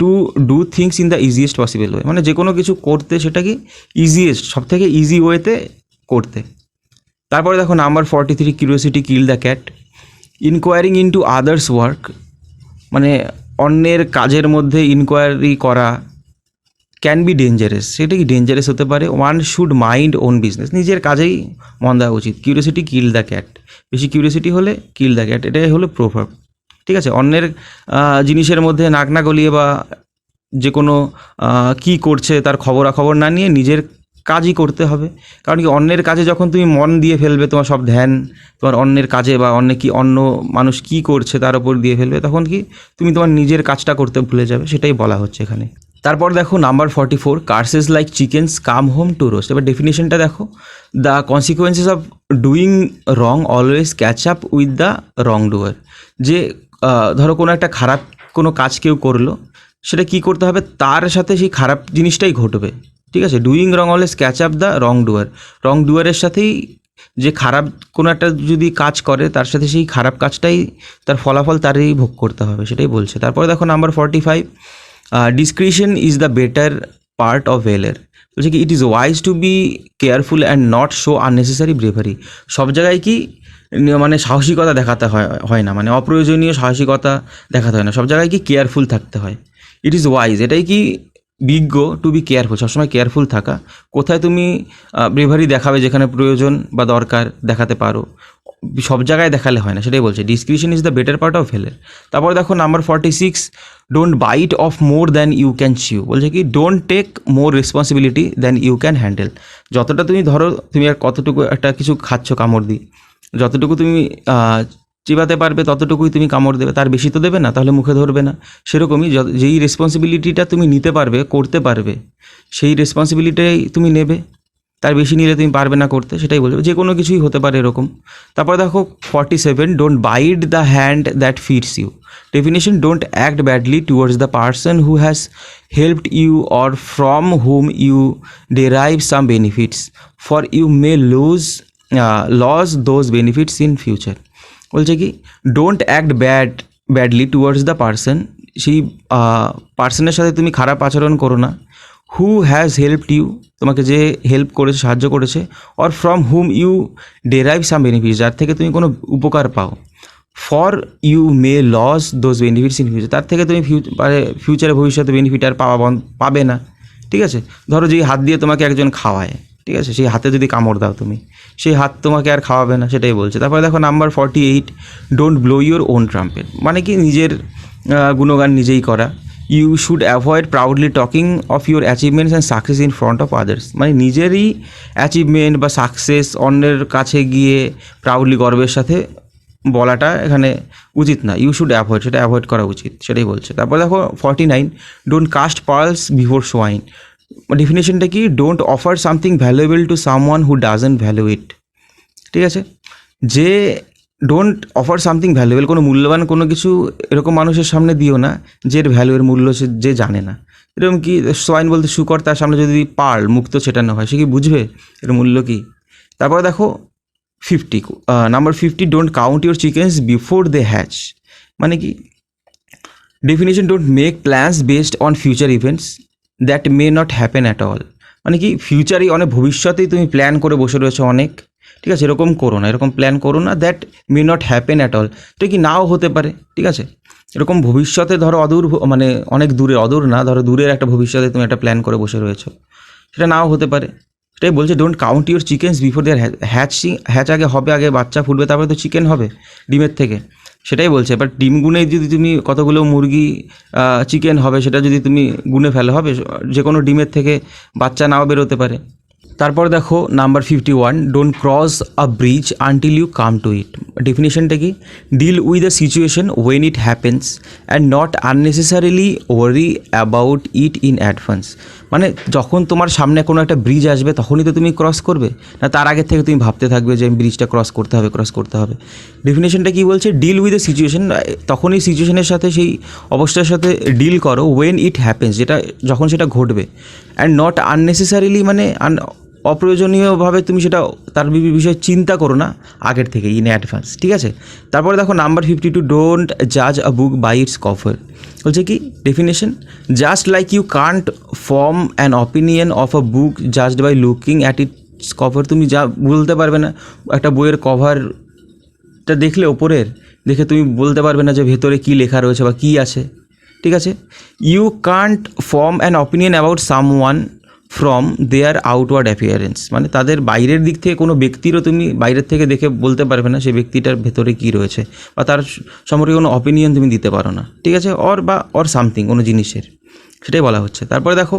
two do things in the easiest possible way, মানে যে কোনো কিছু করতে সেটা কি ইজিয়েস্ট, সব থেকে ইজি ওয়েতে করতে। তারপরে দেখো number 43, curiosity kill the cat. Enquiring into others work, মানে অন্যের কাজের মধ্যে ইনকোয়ারি করা ক্যান বি ডেঞ্জারাস। সেটা কি ডেঞ্জারাস হতে পারে। One should mind own business, নিজের কাজেই মন দেওয়া উচিত। কিউরিওসিটি কিল দ্য ক্যাট, বেশি কিউরিওসিটি হলে কিল দ্য ক্যাট, এটাই হলো প্রভাব। ঠিক আছে, অন্যের জিনিসের মধ্যে নাক না গলিয়ে বা যে কোনো কী করছে তার খবরাখবর না নিয়ে নিজের কাজই করতে হবে। কারণ কি অন্যের কাজে যখন তুমি মন দিয়ে ফেলবে, তোমার সব ধ্যান তোমার অন্যের কাজে বা অন্য মানুষ কী করছে তার উপর দিয়ে ফেলবে, তখন কি তুমি তোমার নিজের কাজটা করতে ভুলে যাবে, সেটাই বলা হচ্ছে এখানে। তারপর দেখো number 44, curses like chickens come home to roost. এবার ডেফিনেশনটা দেখো, the consequences of doing wrong always catch up with the wrongdoer. যে ধরো কোনো একটা খারাপ কোনো কাজ কেউ করলো, সেটা কি করতে হবে, তার সাথে সেই খারাপ জিনিসটাই ঘটবে। ঠিক আছে, doing wrong always catch up the রং ডুয়ারের সাথেই যে খারাপ কোনো একটা যদি কাজ করে তার সাথে সেই খারাপ কাজটাই তার ফলাফল তারই ভোগ করতে হবে, সেটাই বলছে। তারপরে দেখো number 45, discretion is the better part of valour. বলছে কি it is wise to be careful and not show unnecessary bravery. সব জায়গায় কি মানে সাহসিকতা দেখাতে হয় না, মানে অপ্রয়োজনীয় সাহসিকতা দেখাতে হয় না, সব জায়গায় কি কেয়ারফুল থাকতে হয়। ইট ইজ ওয়াইজ, এটাই কি বিজ্ঞ, টু বি কেয়ারফুল, সবসময় কেয়ারফুল থাকা। কোথায় তুমি ব্রেভারি দেখাবে, যেখানে প্রয়োজন বা দরকার দেখাতে পারো, সব জায়গায় দেখালে হয় না, সেটাই বলছে। Discretion is the better part of valour. তারপর দেখো number 46, don't bite off more than you can chew. বলছে কি don't take more responsibility than you can handle. যতটা তুমি ধরো, তুমি আর কতটুকু একটা কিছু খাচ্ছ কামড় দিয়ে, যতটুকু তুমি চিবাতে পারবে ততটুকুই তুমি কামড় দেবে, তার বেশি তো দেবে না, তাহলে মুখে ধরবে না। সেরকমই যেই রেসপন্সিবিলিটিটা তুমি নিতে পারবে, করতে পারবে, সেই রেসপন্সিবিলিটিটাই তুমি নেবে, তার বেশি নিলে তুমি পারবে না করতে, সেটাই বলবে। যে কোনো কিছুই হতে পারে এরকম। তারপরে দেখো 47, don't bite the hand that feeds you. Definition, don't act badly towards the person who has helped you or from whom you derive some benefits, for you may lose loss those benefits in future. বলছে কি don't act badly towards the person, সেই পার্সনের সাথে তুমি খারাপ আচরণ করো না, হু হ্যাজ হেল্পড ইউ, তোমাকে যে হেল্প করেছে, সাহায্য করেছে, or from whom you derive some benefits, যার থেকে তুমি কোনো উপকার পাও, for you may loss those benefits in future, তার থেকে তুমি ফিউচারে ভবিষ্যতে বেনিফিট আর পাবে না। ঠিক আছে, ধরো যেই হাত দিয়ে তোমাকে একজন খাওয়ায়, ঠিক আছে, সেই হাতে যদি কামড় দাও তুমি, সেই হাত তোমাকে আর খাওয়াবে না, সেটাই বলছে। তারপরে দেখো number 48, don't blow your own trumpet, মানে কি নিজের গুণগান নিজেই করা। You should avoid proudly talking of your achievements and success in front of others, মানে নিজেরই অ্যাচিভমেন্ট বা সাকসেস অন্যের কাছে গিয়ে প্রাউডলি গর্বের সাথে বলাটা এখানে উচিত না। ইউ শুড অ্যাভয়েড, সেটা অ্যাভয়েড করা উচিত, সেটাই বলছে। তারপর দেখো 49, don't cast pearls before swine, ডেফিনেশনটা কি, don't offer something valuable to someone who doesn't value it. ঠিক আছে, যে ডোন্ট অফার সামথিং ভ্যালুয়েবল, কোনো মূল্যবান কোনো কিছু এরকম মানুষের সামনে দিও না যে এর ভ্যালু, এর মূল্য সে যে জানে না। এরকম কি সোয়াইন বলতে শুকর, তার সামনে যদি পার্ল মুক্ত ছেটানো হয়, সে কি বুঝবে এর মূল্য কী? তারপরে দেখো 50, number 50, don't count your chickens before they hatch, মানে কি ডেফিনেশন, don't make plans based on future events that may not happen at all, মানে কি ফিউচারেই অনেক ভবিষ্যতেই তুমি প্ল্যান করে বসে রয়েছো অনেক, ঠিক আছে, এরকম করো না, এরকম প্ল্যান করো না, that may not happen at all, এটা কি নাও হতে পারে। ঠিক আছে, এরকম ভবিষ্যতে ধরো অদূর, মানে অনেক দূরে, অদূর না, ধরো দূরের একটা ভবিষ্যতে তুমি একটা প্ল্যান করে বসে রয়েছো, সেটা নাও হতে পারে। সেটাই বলছে, don't count your chickens before their hatch আগে হবে, আগে বাচ্চা ফুটবে, তারপরে তো চিকেন হবে ডিমের থেকে, সেটাই বলছে। বাট ডিম গুনে যদি তুমি কতগুলো মুরগি চিকেন হবে সেটা যদি তুমি গুনে ফেলো, হবে যে কোনো ডিমের থেকে বাচ্চা নাও বেরোতে পারে। তারপর দেখো number 51, don't cross a bridge until you come to it, ডেফিনেশনটা কি, deal with the situation when it happens and not unnecessarily worry about it in advance, মানে যখন তোমার সামনে কোনো একটা ব্রিজ আসবে তখনই তো তুমি ক্রস করবে না, তার আগের থেকে তুমি ভাবতে থাকবে যে ব্রিজটা ক্রস করতে হবে, ক্রস করতে হবে। ডেফিনেশনটা কি বলছে, ডিল উইথ দ্য সিচুয়েশন, তখনই সিচুয়েশনের সাথে, সেই অবস্থার সাথে ডিল করো, ওয়েন ইট হ্যাপেন্স, যেটা যখন সেটা ঘটবে, অ্যান্ড নট আননেসেসারিলি, মানে অপ্রয়োজনীয়ভাবে তুমি সেটা তার বিষয়ে চিন্তা করো না আগের থেকে, ইন অ্যাডভান্স। ঠিক আছে, তারপরে দেখো নাম্বার 52, ডোন্ট জাজ a book by its cover, বলছে কি definition, just like you can't form an opinion of a book just by looking at its cover, তুমি যা বলতে পারবে না একটা বইয়ের কভারটা দেখলে, ওপরের দেখে তুমি বলতে পারবে না যে ভেতরে কী লেখা রয়েছে বা কী আছে। ঠিক আছে, you can't form an opinion about someone from their outward appearance, মানে তাদের বাইরের দিক থেকে কোনো ব্যক্তিরও তুমি বাইরের থেকে দেখে বলতে পারবে না সেই ব্যক্তিটার ভেতরে কী রয়েছে, বা তার সম্পর্কে কোনো অপিনিয়ন তুমি দিতে পারো না। ঠিক আছে, অর সামথিং, কোনো জিনিসের, সেটাই বলা হচ্ছে। তারপরে দেখো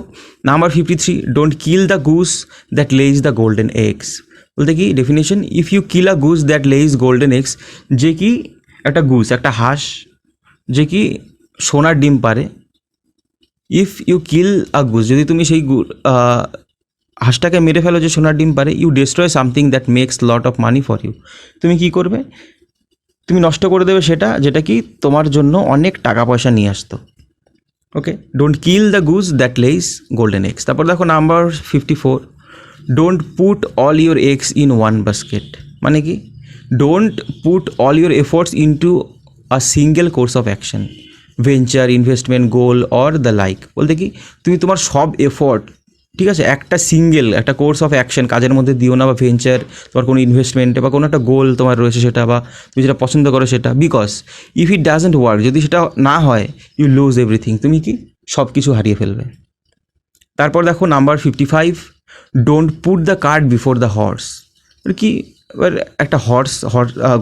number 53, don't kill the goose that lays the golden eggs, বলতে কি definition, if you kill a goose that lays golden eggs, যে কি একটা গুস, একটা হাঁস যে কি সোনার ডিম পারে, if you kill a goose, যদি তুমি সেই হাঁসটাকে মেরে ফেলো যে সোনার ডিম পারে, you destroy something that makes lot of money for you, তুমি কী করবে, তুমি নষ্ট করে দেবে সেটা যেটা কি তোমার জন্য অনেক টাকা পয়সা নিয়ে আসতো। Okay, don't kill the goose that lays golden eggs. তারপর দেখো number 54, don't put all your eggs in one basket, মানে কি don't put all your efforts into a single course of action, venture, investment, goal or the like, বলতে কি তুমি তোমার সব effort, ঠিক আছে, একটা কোর্স অফ অ্যাকশন কাজের মধ্যে দিও না, বা ভেঞ্চার, তোমার কোনো ইনভেস্টমেন্টে বা কোনো একটা গোল তোমার রয়েছে সেটা, বা তুমি যেটা পছন্দ করো সেটা, because if it doesn't work, যদি সেটা না হয়, ইউ লুজ এভরিথিং, তুমি কি সব কিছু হারিয়ে ফেলবে। তারপর দেখো number 55, don't put the cart before the horse, কি এবার একটা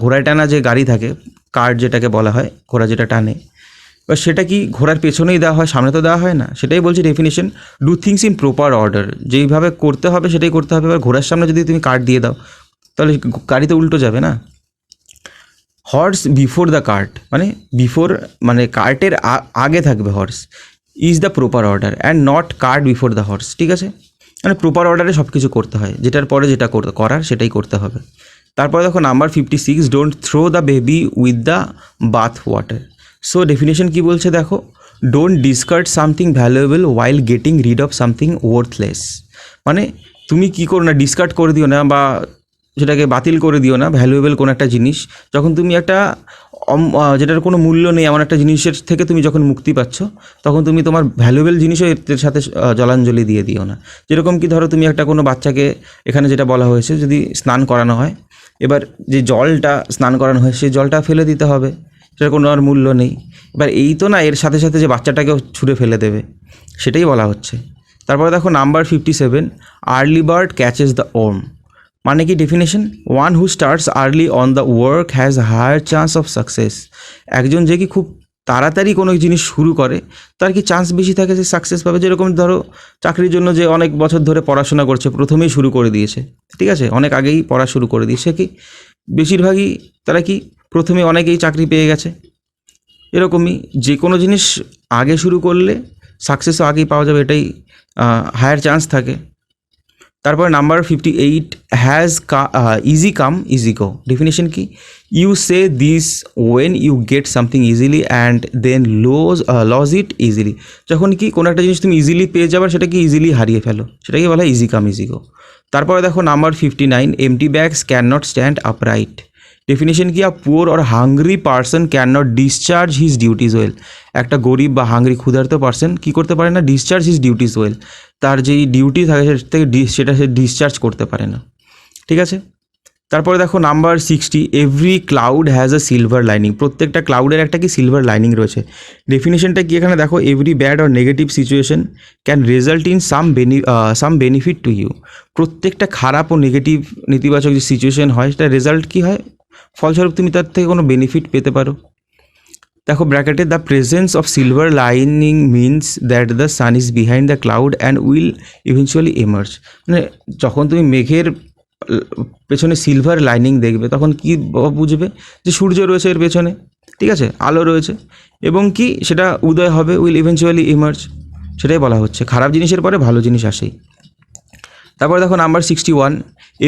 ঘোড়ায় টানা যে গাড়ি থাকে, কার্ট যেটাকে বলা হয়, ঘোড়া যেটা টানে, এবার সেটা কি ঘোড়ার পেছনেই দেওয়া হয়, সামনে তো দেওয়া হয় না, সেটাই বলছে definition, do things in proper order, যেইভাবে করতে হবে সেটাই করতে হবে। এবার ঘোড়ার সামনে যদি তুমি কার্ট দিয়ে দাও তাহলে গাড়ি তো উল্টো যাবে না। হর্স বিফোর দ্য কার্ট, মানে কার্টের আগে থাকবে horse, is the proper order and not cart before the horse. ঠিক আছে, মানে প্রপার অর্ডারে সব কিছু করতে হয়, যেটার পরে যেটা করার সেটাই করতে হবে। তারপরে দেখো number 56, don't throw the baby with the bath water. So definition কী বলছে দেখো, don't discard something valuable while getting rid of something worthless, মানে তুমি কী করো না, ডিসকার্ড করে দিও না বা সেটাকে বাতিল করে দিও না। ভ্যালুয়েবল কোনো একটা জিনিস যখন তুমি একটা যেটার কোনো মূল্য নেই এমন একটা জিনিসের থেকে তুমি যখন মুক্তি পাচ্ছ, তখন তুমি তোমার ভ্যালুয়েবল জিনিসও এর সাথে জলাঞ্জলি দিয়ে দিও না। যেরকম কি ধরো তুমি একটা কোনো বাচ্চাকে, এখানে যেটা বলা হয়েছে, যদি স্নান করানো হয়, এবার যে জলটা স্নান করানো হয় সেই জলটা ফেলে দিতে হবে, সেটার কোনো আর মূল্য নেই। এবার এই তো না, এর সাথে সাথে যে বাচ্চাটাকেও ছুঁড়ে ফেলে দেবে, সেটাই বলা হচ্ছে। তারপরে দেখো number 57, early bird catches the worm. মানে কি definition? One who starts early on the work has higher chance of success. একজন যে কি খুব তাড়াতাড়ি কোনো জিনিস শুরু করে তার কি চান্স বেশি থাকে যে সাকসেস পাবে। যেরকম ধরো চাকরির জন্য যে অনেক বছর ধরে পড়াশোনা করছে, প্রথমেই শুরু করে দিয়েছে, ঠিক আছে, অনেক আগেই পড়া শুরু করে দিয়েছে, কি বেশিরভাগই তারা কি প্রথমে অনেকেই চাকরি পেয়ে গেছে। এরকমই যে কোনো জিনিস আগে শুরু করলে সাকসেসও আগেই পাওয়া যাবে, এটাই হায়ার চান্স থাকে। তারপরে number 58, has easy come easy go. Definition কি? You say this when you get something easily and then lose it easily. যখন কি কোনো একটা জিনিস তুমি ইজিলি পেয়ে যাবার, সেটাকে ইজিলি হারিয়ে ফেলো, সেটাকে বলা হয় ইজি কাম ইজি গো। তারপরে দেখো number 59, empty bags can not stand upright. Definition কি? A poor or hungry person can not discharge his duties well. একটা গরিব বা হাংরি ক্ষুধার্ত পার্সন কী করতে পারে না? Discharge his duties well. তার যেই ডিউটি থাকে সেটা সে ডিসচার্জ করতে পারে না, ঠিক আছে। তারপরে দেখো number 60, every cloud has a silver lining. প্রত্যেকটা ক্লাউডের একটা কি সিলভার লাইনিং রয়েছে। ডেফিনেশনটা কি এখানে দেখো? Every bad or negative situation can result in some benefit to you. প্রত্যেকটা খারাপ ও নেগেটিভ নেতিবাচক যে সিচুয়েশন হয়, সেটা রেজাল্ট কী হয়? ফলস্বরূপ তুমি তার থেকে কোনো বেনিফিট পেতে পারো। দেখো ব্র্যাকেটে, the presence of silver lining means that the sun is behind the cloud and will eventually emerge. মানে যখন তুমি মেঘের পেছনে সিলভার লাইনিং দেখবে, তখন কি বুঝবে? যে সূর্য রয়েছে এর পেছনে, ঠিক আছে, আলো রয়েছে, এবং কি সেটা উদয় হবে, উইল ইভেনচুয়ালি ইমার্জ, সেটাই বলা হচ্ছে। খারাপ জিনিসের পরে ভালো জিনিস আসেই। তারপর দেখো number 61,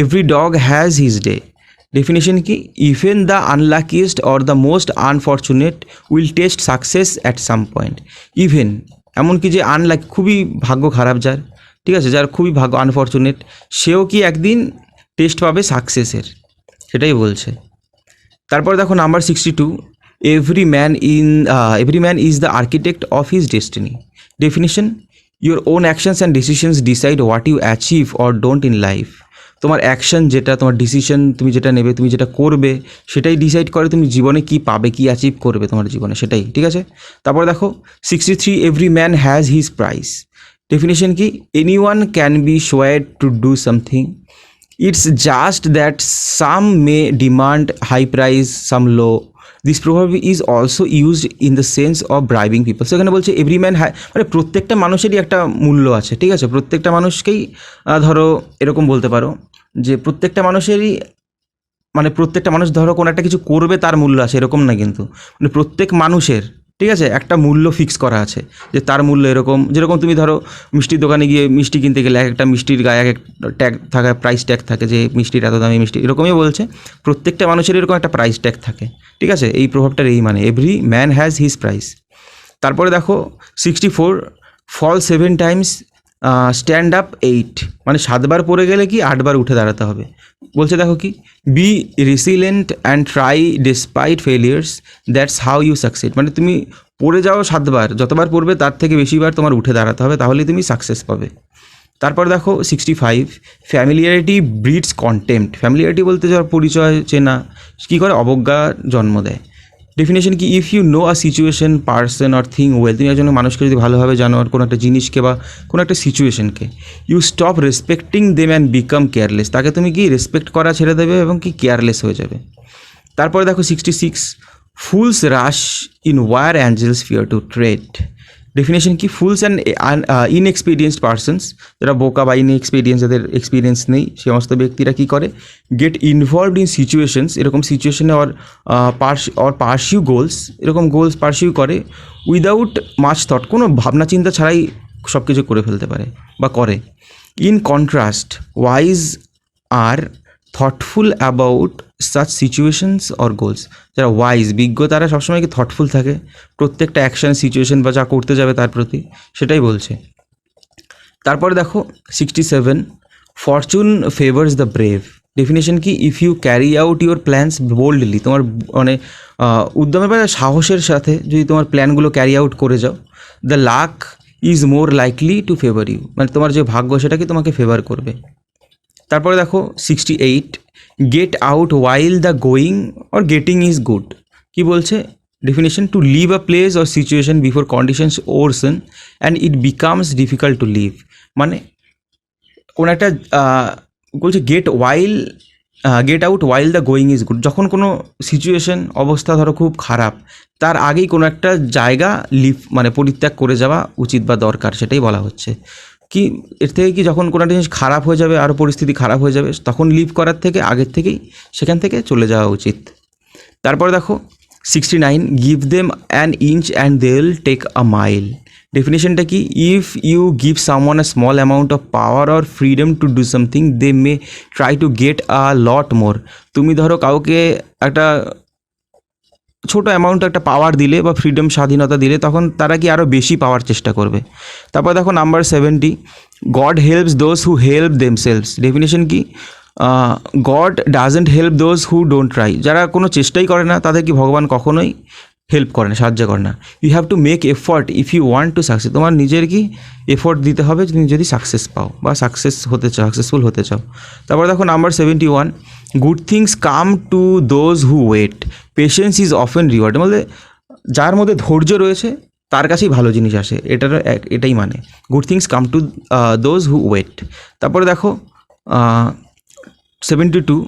every dog has his day. Definition কি? Even the unluckiest or the most unfortunate will taste success at some point. Even এমনকি যে আনলাকি, খুবই ভাগ্য খারাপ যার, ঠিক আছে, যার খুবই ভাগ্য আনফর্চুনেট, সেও কি একদিন টেস্ট পাবে সাকসেসের, সেটাই বলছে। তারপর দেখো number 62, every man is the architect of his destiny. Definition, your own actions and decisions decide what you achieve or don't in life. তোমার অ্যাকশন যেটা, তোমার ডিসিশন, তুমি যেটা নেবে, তুমি যেটা করবে, সেটাই ডিসাইড করে তুমি জীবনে কী পাবে, কী অ্যাচিভ করবে তোমার জীবনে, সেটাই, ঠিক আছে। তারপর দেখো 63, every man has his price. Definition কি? Anyone can be swayed to do something, it's just that some may demand high price, some low. This প্রভাব is also used in the sense of bribing people. সেখানে বলছে every man মানে প্রত্যেকটা মানুষেরই একটা মূল্য আছে, ঠিক আছে, প্রত্যেকটা মানুষকেই ধরো এরকম বলতে পারো যে প্রত্যেকটা মানুষেরই, মানে প্রত্যেকটা মানুষ ধরো কোনো একটা কিছু করবে তার মূল্য আছে, এরকম না কিন্তু, মানে প্রত্যেক মানুষের, ঠিক আছে, একটা মূল্য ফিক্স করা আছে, যে তার মূল্য এরকম। যেরকম তুমি ধরো মিষ্টির দোকানে গিয়ে মিষ্টি কিনতে গেলে একটা মিষ্টির গায়ে এক ট্যাগ থাকে, প্রাইস ট্যাগ থাকে, যে মিষ্টির এত দামি মিষ্টি, এরকমই বলছে প্রত্যেকটা মানুষের এরকম একটা প্রাইস ট্যাগ থাকে, ঠিক আছে। এই প্রভাবটার এই মানে every man has his price. তারপরে দেখো 64, ফল 7 টাইমস স্ট্যান্ড আপ 8। মানে 7 বার পড়ে গেলে কি 8 বার উঠে দাঁড়াতে হবে। বলছে দেখো কি, be resilient and try despite failures, that's how you succeed. মানে তুমি পড়ে যাও 7 বার, যতবার পড়বে তার থেকে বেশিবার তোমার উঠে দাঁড়াতে হবে, তাহলেই তুমি সাকসেস পাবে। তারপর দেখো 65, ফ্যামিলিয়ারিটি ব্রিডস কন্টেম্পট। ফ্যামিলিয়ারিটি বলতে যাওয়ার পরিচয় চেনা কী করে? অবজ্ঞা জন্ম দেয়। ডেফিনেশন কি? If you know a situation, person or thing well. তুমি একজন মানুষকে যদি ভালোভাবে জানো, আর কোনো একটা জিনিসকে বা কোনো একটা সিচুয়েশনকে, you stop respecting them and become careless. তাকে তুমি কি রেসপেক্ট করা ছেড়ে দেবে এবং কি কেয়ারলেস হয়ে যাবে। তারপরে দেখো 66, fools rush in where angels fear to tread. Definition কি? ফুলস অ্যান্ড ইনএক্সপিরিয়েন্সড পার্সনস, যারা বোকা বা ইনএক্সপিরিয়েন্স, যাদের এক্সপিরিয়েন্স নেই, সে সমস্ত ব্যক্তিরা কী করে? গেট ইনভলভড ইন সিচুয়েশনস, এরকম সিচুয়েশনে অর পারসিউ গোলস, এরকম গোলস পারসিউ করে, উইদাউট মাচ থট, কোনো ভাবনা চিন্তা ছাড়াই সব কিছু করে ফেলতে পারে বা করে। In contrast, wise are thoughtful about such situations or goals. যারা ওয়াইজ, বিজ্ঞ, তারা সবসময় কি থটফুল থাকে প্রত্যেকটা অ্যাকশন, সিচুয়েশন বা যা করতে যাবে তার প্রতি, সেটাই বলছে। তারপরে দেখো 67, fortune favours the brave. Definition কি, if you carry out your plans boldly, তোমার মানে উদ্যমের বা সাহসের সাথে যদি তোমার প্ল্যানগুলো ক্যারি আউট করে যাও, the luck is more likely to favour you, মানে তোমার যে ভাগ্য সেটা কি তোমাকে ফেভার করবে। তারপরে দেখো 68, get out while the going or getting is good. কি বলছে definition, to leave a place or situation before conditions worsen and it becomes difficult to leave. মানে কোনো একটা বলছে get out while the going is good, যখন কোনো situation অবস্থা ধরো খুব খারাপ, তার আগেই কোনো একটা জায়গা মানে পরিত্যাগ করে যাওয়া উচিত বা দরকার, সেটাই বলা হচ্ছে। কি এর থেকে কি, যখন কোনো একটা জিনিস খারাপ হয়ে যাবে, আরও পরিস্থিতি খারাপ হয়ে যাবে, তখন লিভ করার থেকে আগের থেকেই সেখান থেকে চলে যাওয়া উচিত। তারপরে দেখো 69, give them an inch and they will take a mile. ডেফিনেশনটা কি, if you give someone a small amount of power or freedom to do something they may try to get a lot more. তুমি ধরো কাউকে একটা ছোটো amount একটা পাওয়ার দিলে বা ফ্রিডম, স্বাধীনতা দিলে, তখন তারা কি আরও বেশি পাওয়ার চেষ্টা করবে। তারপর দেখো number 70, God helps those who help themselves. Definition কি, God doesn't help those who don't try. যারা কোনো চেষ্টাই করে না তাদের কি ভগবান কখনোই হেল্প করে না, সাহায্য করে না। You have to make effort if you want to success. তোমার নিজের কি এফোর্ট দিতে হবে তুমি যদি সাকসেস পাও বা সাকসেসফুল হতে চাও। তারপর দেখো number 71, good things come to those who wait, patience is often reward. বলতে যার মধ্যে ধৈর্য রয়েছে তার কাছেই ভালো জিনিস আসে, এটাই মানে good things come to those who wait. তারপরে দেখো 72,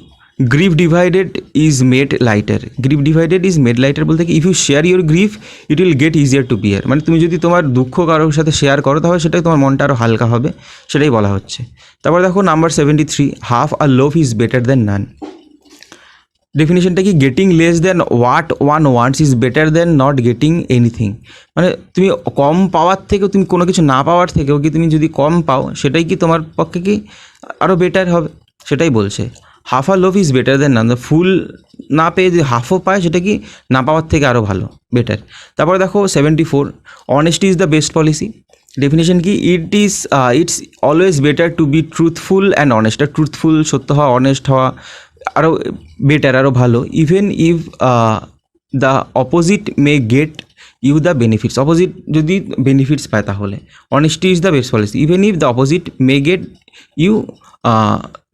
grief divided is made lighter. Grief divided is made lighter বলতে কি, if you share your grief it will get easier to bear. মানে তুমি যদি তোমার দুঃখ কারোর সাথে শেয়ার করো তাহলে সেটাই তোমার মনটা আরও হালকা হবে, সেটাই বলা হচ্ছে। তারপর দেখো number 73, half a loaf is better than none. ডেফিনেশনটা কি, getting less than what one wants is better than not getting anything. মানে তুমি কম পাওয়ার থেকেও, তুমি কোনো কিছু না পাওয়ার থেকেও কি তুমি যদি কম পাও সেটাই কি তোমার পক্ষে কি আরও বেটার হবে, সেটাই বলছে। Half a loaf is better than none, full না পেয়ে যে হাফও পায় সেটা কি না পাওয়ার থেকে আরও ভালো, বেটার। তারপরে দেখো 74, honesty is the best policy. Definition কি, it's always better to be truthful and honest. Truthful, সত্য হওয়া, অনেস্ট হওয়া আরও বেটার, আরও ভালো। Even if the opposite may get you the benefits. Opposite যদি বেনিফিটস পায় তাহলে honesty is the best policy. Even if the opposite may get you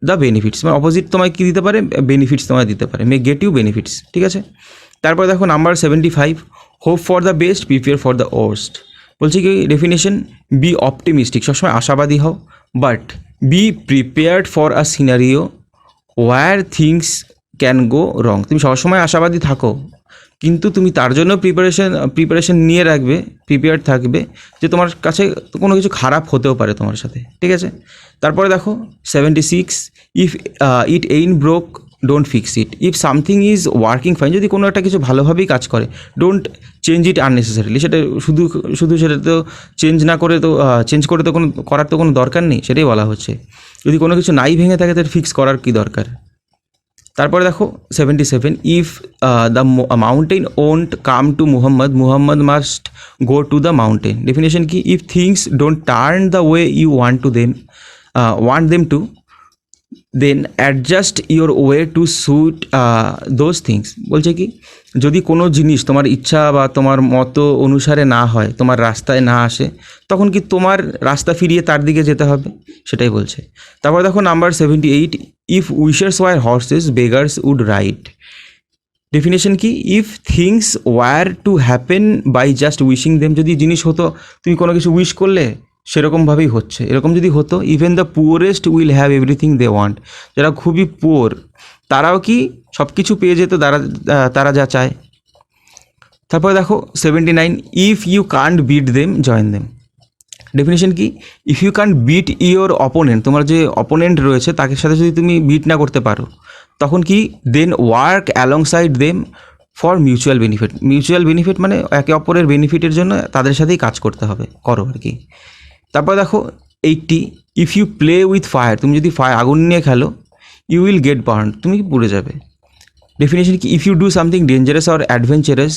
the benefits, মানে অপোজিট তোমায় কী দিতে পারে, বেনিফিটস তোমায় দিতে পারে, মে গেট ইউ বেনিফিটস, ঠিক আছে। তারপর দেখো number 75, hope for the best prepare for the worst. বলছি কি ডেফিনেশন, বি অপটিমিস্টিক, সবসময় আশাবাদী হও, but be prepared for a scenario where things can go wrong. তুমি সবসময় আশাবাদী থাকো, কিন্তু তুমি তার জন্য প্রিপারেশন নিয়ে রাখবে, প্রিপেয়ার্ড থাকবে যে তোমার কাছে কোনো কিছু খারাপ হতেও পারে তোমার সাথে, ঠিক আছে। তারপরে দেখো 76, if it ain't broke don't fix it. If something is working fine, যদি কোনো একটা কিছু ভালোভাবেই কাজ করে, ডোন্ট চেঞ্জ ইট আননেসেসারিলি। সেটা শুধু সেটা তো চেঞ্জ করে তো করার তো কোনো দরকার নেই, সেটাই বলা হচ্ছে। যদি কোনো কিছু নাই ভেঙে থাকে তাহলে ফিক্স করার কী দরকার। তারপরে দেখো 77, if the mountain won't come to Muhammad must go to the mountain. Definition কি, if things don't turn the way you want them to then adjust your way to suit those things. বলছে কি, যদি কোনো জিনিস তোমার ইচ্ছা বা তোমার মতো অনুসারে না হয়, তোমার রাস্তায় না আসে, তখন কি তোমার রাস্তা ফিরিয়ে তার দিকে যেতে হবে, সেটাই বলছে। তারপর দেখো নাম্বার 78, ইফ উইশার্স were horses beggars would ride. Definition কি, if things were to happen by just wishing them. যদি জিনিস হতো, তুমি কোনো কিছু উইশ করলে সেরকমভাবেই হচ্ছে, এরকম যদি হতো, even the poorest will have everything they want. যারা খুবই পুয়ার তারাও কি সব কিছু পেয়ে যেত তারা যা চায়। তারপর দেখো 79, if you can't beat them join them. Definition কি, if you can't beat your opponent, তোমার যে অপোনেন্ট রয়েছে তাকে সাথে যদি তুমি বিট না করতে পারো, তখন কি then work alongside them for mutual benefit মানে একে অপরের বেনিফিটের জন্য তাদের সাথেই কাজ করতে হবে, করো আর কি। তারপর দেখো 80, if you play with fire, তুমি যদি আগুন নিয়ে খেলো, ইউ উইল গেট বার্ন, তুমি পুড়ে যাবে। ডেফিনেশন কি, if you do something dangerous or adventurous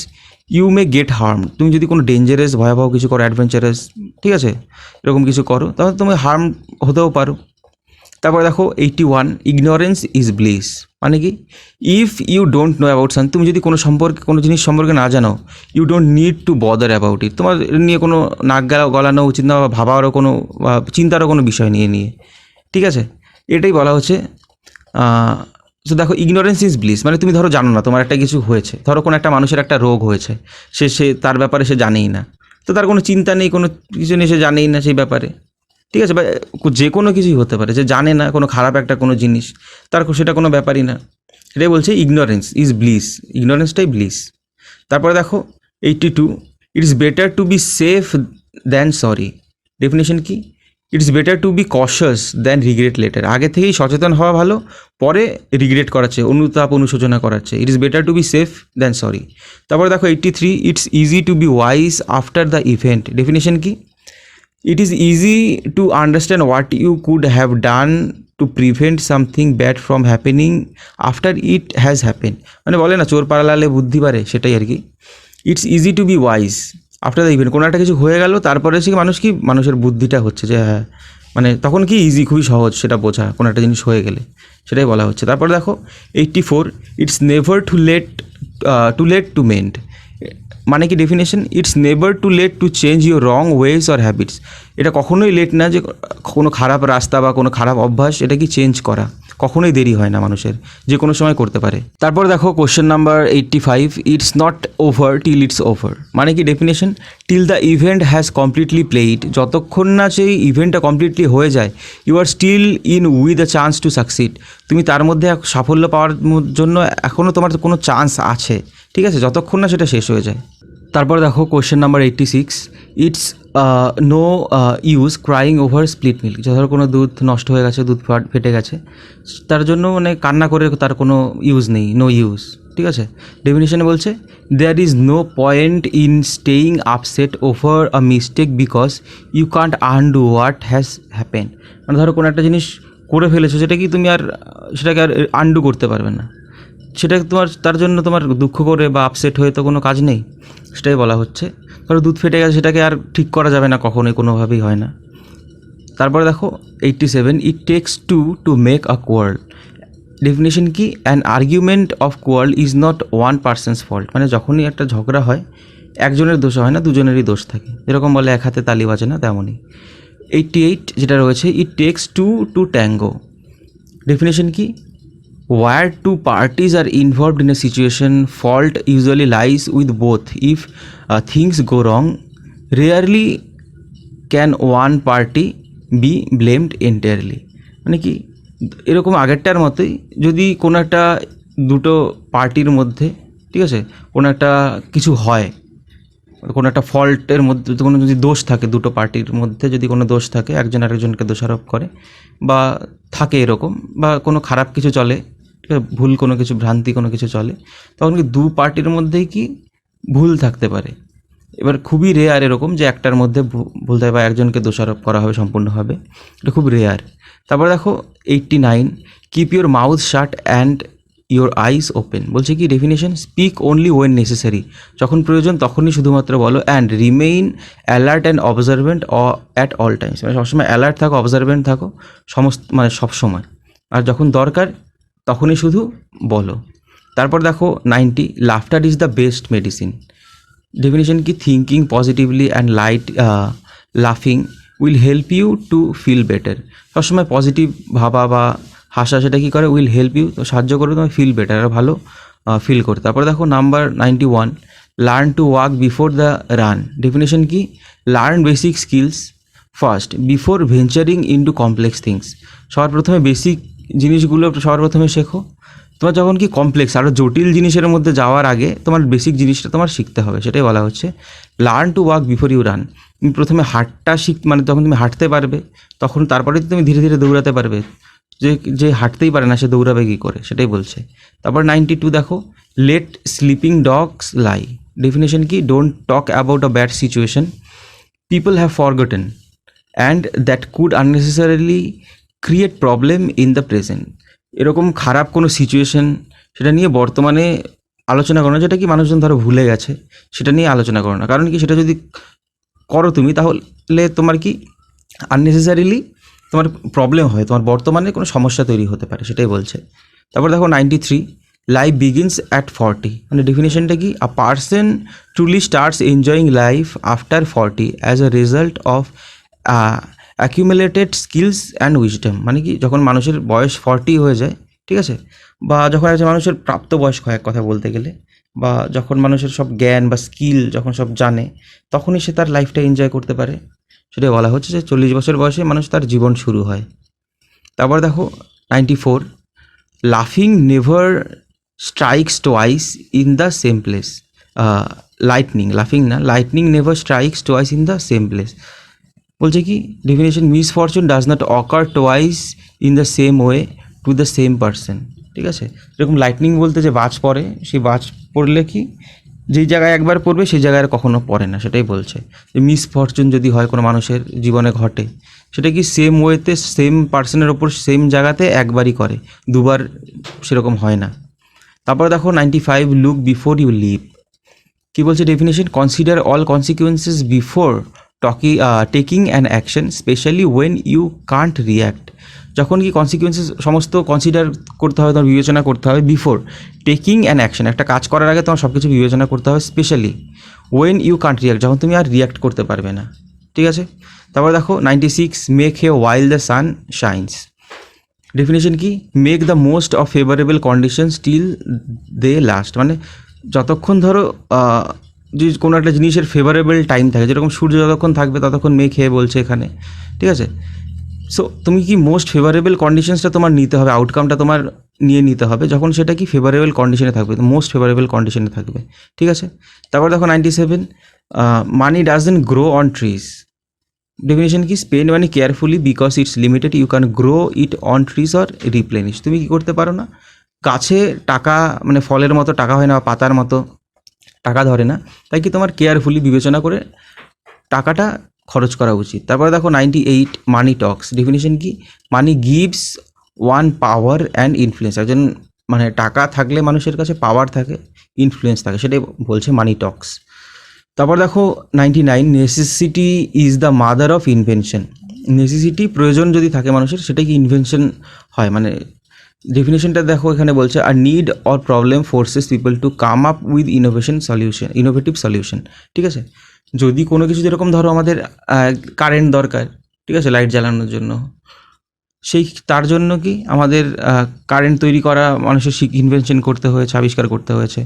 you may get harm. তুমি যদি কোনো ডেঞ্জারাস ভয়াবহ কিছু করো, অ্যাডভেঞ্চারাস, ঠিক আছে, এরকম কিছু করো, তাহলে তুমি হার্ম হতেও পারো। তারপরে দেখো 81, ইগনোরেন্স ইজ ব্লিস। মানে কি, if you don't know about some, তুমি যদি কোনো সম্পর্কে কোনো জিনিস সম্পর্কে না জানো, you don't need to bother about it, তোমার নিয়ে কোনো নাক গলানো উচিত না, বা ভাবারও কোনো বা চিন্তারও কোনো বিষয় নিয়ে ঠিক আছে, এটাই বলা হচ্ছে। তো দেখো ইগনোরেন্স ইজ ব্লিস, মানে তুমি ধরো জানো না তোমার একটা কিছু হয়েছে, ধরো কোনো একটা মানুষের একটা রোগ হয়েছে, সে তার ব্যাপারে সে জানেই না, তো তার কোনো চিন্তা নেই, কোনো কিছু নেই, সে জানেই না সেই ব্যাপারে, ঠিক আছে, বা যে কোনো কিছুই হতে পারে, যে জানে না কোনো খারাপ একটা কোনো জিনিস, তার সেটা কোনো ব্যাপারই না, সেটাই বলছে ইগনোরেন্স ইজ ব্লিস, ইগনোরেন্সটাই ব্লিস। তারপরে দেখো 82, it's better to be safe than sorry. Definition কি, it's better to be cautious than regret later, আগে থেকেই সচেতন হওয়া ভালো, পরে রিগ্রেট করাচ্ছে, অনুতাপ অনুশোচনা করাচ্ছে। It's better to be safe than sorry. তারপরে দেখো 83, it's easy to B wise after the event. Definition কি, it is easy to understand what you could have done to prevent something bad from happening after it has happened, মানে বলে না চোর পালালে বুদ্ধি বাড়ে, সেটাই আর কি। It's easy to B wise after the event, কোনো একটা কিছু হয়ে গেল তারপরে সে মানুষের বুদ্ধিটা হচ্ছে যে হ্যাঁ, মানে তখন কি ইজি, খুবই সহজ সেটা বোঝা, কোনো একটা জিনিস হয়ে গেলে, সেটাই বলা হচ্ছে। তারপর দেখো 84, it's never too late to mend. মানে কি definition, it's never too late to change your wrong ways or habits, এটা কখনোই লেট না যে কোনো খারাপ রাস্তা বা কোনো খারাপ অভ্যাস এটা কি চেঞ্জ করা, কখনোই দেরি হয় না মানুষের, যে কোনো সময় করতে পারে। তারপর দেখো question number 85, it's not over till it's over. মানে কি definition, till the event has completely played, যতক্ষণ না সেই ইভেন্টটা কমপ্লিটলি হয়ে যায়, you are still in with a chance to succeed, তুমি তার মধ্যে সাফল্য পাওয়ার জন্য এখনও তোমার কোনো চান্স আছে, ঠিক আছে, যতক্ষণ না সেটা শেষ হয়ে যায়। তারপর দেখো question number 86, it's no use crying over spilt milk. ধরো কোনো দুধ নষ্ট হয়ে গেছে, দুধ ফেটে গেছে, তার জন্য মানে কান্না করে তার কোনো ইউজ নেই, নো ইউজ, ঠিক আছে। ডেফিনেশনে বলছে, there is no point in staying upset over a mistake because you can't undo what has happen. মানে ধরো কোনো একটা জিনিস করে ফেলেছো, যেটা কি তুমি আর সেটাকে আর আনডু করতে পারবে না, সেটা তোমার তার জন্য তোমার দুঃখ করে বা আপসেট হয়ে তো কোনো কাজ নেই, সেটাই বলা হচ্ছে। ধরো দুধ ফেটে গেছে, সেটাকে আর ঠিক করা যাবে না, কখনোই কোনোভাবেই হয় না। তারপরে দেখো 87, it takes to make a quarrel. Definition কি, an argument of quarrel is not one person's fault. মানে যখনই একটা ঝগড়া হয়, একজনের দোষ হয় না, দুজনেরই দোষ থাকে, যেরকম বলে এক হাতে তালি বাজে না, তেমনই। 88 যেটা রয়েছে, it takes to tango. Definition কি, where two parties are involved in a situation, fault usually lies with both. If things go wrong, rarely can one party be blamed entirely. মানে কি, এরকম আগেরটার মতোই, যদি কোনো একটা দুটো পার্টির মধ্যে, ঠিক আছে, কোনো একটা কিছু হয়, কোনো একটা ফল্টের মধ্যে কোনো যদি দোষ থাকে, দুটো পার্টির মধ্যে যদি কোনো দোষ থাকে, একজন আরেকজনকে দোষারোপ করে বা থাকে এরকম, বা কোনো খারাপ কিছু চলে, ভুল কোনো কিছু, ভ্রান্তি কোনো কিছু চলে, তখন কি দু পার্টির মধ্যেই কি ভুল থাকতে পারে। এবার খুবই রেয়ার এরকম যে একটার মধ্যে ভুল থাকে বা একজনকে দোষারোপ করা হবে সম্পূর্ণভাবে, এটা খুব রেয়ার। তারপরে দেখো 89, keep your mouth shut and your eyes open. বলছে কি definition, speak only when necessary, যখন প্রয়োজন তখনই শুধুমাত্র বলো, and remain alert and observant at all times. মানে সবসময় অ্যালার্ট থাকো, অবজারভেন্ট থাকো, মানে সবসময়, আর যখন দরকার তখনই শুধু বলো। তারপর দেখো 90, laughter is the best medicine. Definition কি, থিঙ্কিং পজিটিভলি অ্যান্ড লাইট লাফিং will help you to feel better. সবসময় পজিটিভ ভাবা বা হাসা, সেটা কী করে, উইল হেল্প ইউ, তো সাহায্য করবে তোমায় ফিল বেটার, আর ভালো ফিল করতে। তারপর দেখো number 91, learn to walk before the run. Definition কি, learn basic skills first before venturing into complex things. সবার প্রথমে বেসিক জিনিসগুলো সবার প্রথমে শেখো, তোমার যখন কি কমপ্লেক্স আরও জটিল জিনিসের মধ্যে যাওয়ার আগে তোমার বেসিক জিনিসটা তোমার শিখতে হবে, সেটাই বলা হচ্ছে। Learn to walk before you run, তুমি প্রথমে হাঁটটা মানে যখন তুমি হাঁটতে পারবে, তখন তারপরে তুমি ধীরে ধীরে দৌড়াতে পারবে, যে হাঁটতেই পারে না সে দৌড়াবে কী করে, সেটাই বলছে। তারপর 92 দেখো, let sleeping dogs lie. Definition কি, don't talk about a bad situation people have forgotten and that could unnecessarily create problem in the present. এরকম খারাপ কোনো সিচুয়েশন, সেটা নিয়ে বর্তমানে আলোচনা করো না, যেটা কি মানুষজন ধরো ভুলে গেছে, সেটা নিয়ে আলোচনা করো না। কারণ কি, সেটা যদি করো তুমি, তাহলে তোমার কি আননেসেসারিলি তোমার প্রবলেম হয়, তোমার বর্তমানে কোনো সমস্যা তৈরি হতে পারে, সেটাই বলছে। তারপর দেখো 93, লাইফ বিগিনস অ্যাট 40, মানে ডেফিনেশনটা কি, a person truly starts enjoying life after 40 as a result of accumulated skills and wisdom, মানে কি যখন মানুষের বয়স 40 হয়ে যায়, ঠিক আছে, বা যখন একজন মানুষের প্রাপ্তবয়স্ক হয় এক কথা বলতে গেলে, বা যখন মানুষের সব জ্ঞান বা স্কিল যখন সব জানে, তখনই সে তার লাইফটা এনজয় করতে পারে। সেটাই বলা হচ্ছে যে 40 বছর বয়সে মানুষ তার জীবন শুরু হয়। তারপর দেখো 94, লাফিং never strikes twice in the same place. Lightning, লাফিং না, lightning never strikes twice in the same place. বলছে কি definition, misfortune does not occur twice in the same way to the same person. ঠিক আছে, যেরকম লাইটনিং বলতে যে বাজ পড়ে, সেই বাজ পড়লে কি যেই জায়গায় একবার পড়বে সেই জায়গায় আর কখনো পড়ে না, সেটাই বলছে। যে মিসফরচুন যদি হয় কোনো মানুষের জীবনে ঘটে, সেটা কি সেম ওয়েতে সেম পার্সনের ওপর সেম জায়গাতে একবারই করে, দুবার সেরকম হয় না। তারপর দেখো 95, লুক বিফোর ইউ লিভ। কী বলছে definition, consider all consequences before taking an action specially when you can't react. যখন কি কনসিকুয়েন্সেস সমস্ত কনসিডার করতে হবে, তোমার বিবেচনা করতে হবে, বিফোর টেকিং অ্যান অ্যাকশন, একটা কাজ করার আগে তোমার সব কিছু বিবেচনা করতে হবে, specially when you can't react, যখন তুমি আর রিয়্যাক্ট করতে পারবে না। ঠিক আছে, তারপর দেখো 96, make hay while the sun shines. Definition কি, make the most of favourable conditions till they last, মানে যতক্ষণ ধরো যে কোনো একটা জিনিসের ফেভারেবল টাইম থাকে, যেরকম সূর্য যতক্ষণ থাকবে ততক্ষণ মেঘ হয়ে বলছে এখানে। ঠিক আছে, সো তুমি কি মোস্ট ফেভারেবল কন্ডিশনসটা তোমার নিতে হবে, আউটকামটা তোমার নিয়ে নিতে হবে যখন সেটা কি ফেভারেবল কন্ডিশনে থাকবে, মোস্ট ফেভারেবল কন্ডিশনে থাকবে। ঠিক আছে, তারপর দেখো 97, money doesn't grow on trees. Definition কি, spend money carefully because it's limited, you can grow it on trees or replenish. তুমি কি করতে পারো না, গাছে টাকা মানে ফলের মতো টাকা হয় না, পাতার মতো টাকা ধরে না, তাই কি তোমার কেয়ারফুলি বিবেচনা করে টাকাটা খরচ করা উচিত। তারপরে দেখো 98, মানি টক্স। ডেফিনেশন কি, money gives one power and influence. একজন মানে টাকা থাকলে মানুষের কাছে পাওয়ার থাকে, ইনফ্লুয়েন্স থাকে, সেটাই বলছে মানি টক্স। তারপর দেখো 99, necessity is the mother of invention. Necessity, প্রয়োজন যদি থাকে মানুষের, সেটাই কি ইনভেনশন হয়। মানে ডেফিনেশনটা দেখো এখানে বলছে, আর need or problem forces people to come up with innovative solution. ঠিক আছে, যদি কোনো কিছু, যেরকম ধরো আমাদের কারেন্ট দরকার, ঠিক আছে, লাইট জ্বালানোর জন্য, সেই তার জন্য কি আমাদের কারেন্ট তৈরি করা মানুষের ইনভেনশন করতে হয়েছে, আবিষ্কার করতে হয়েছে।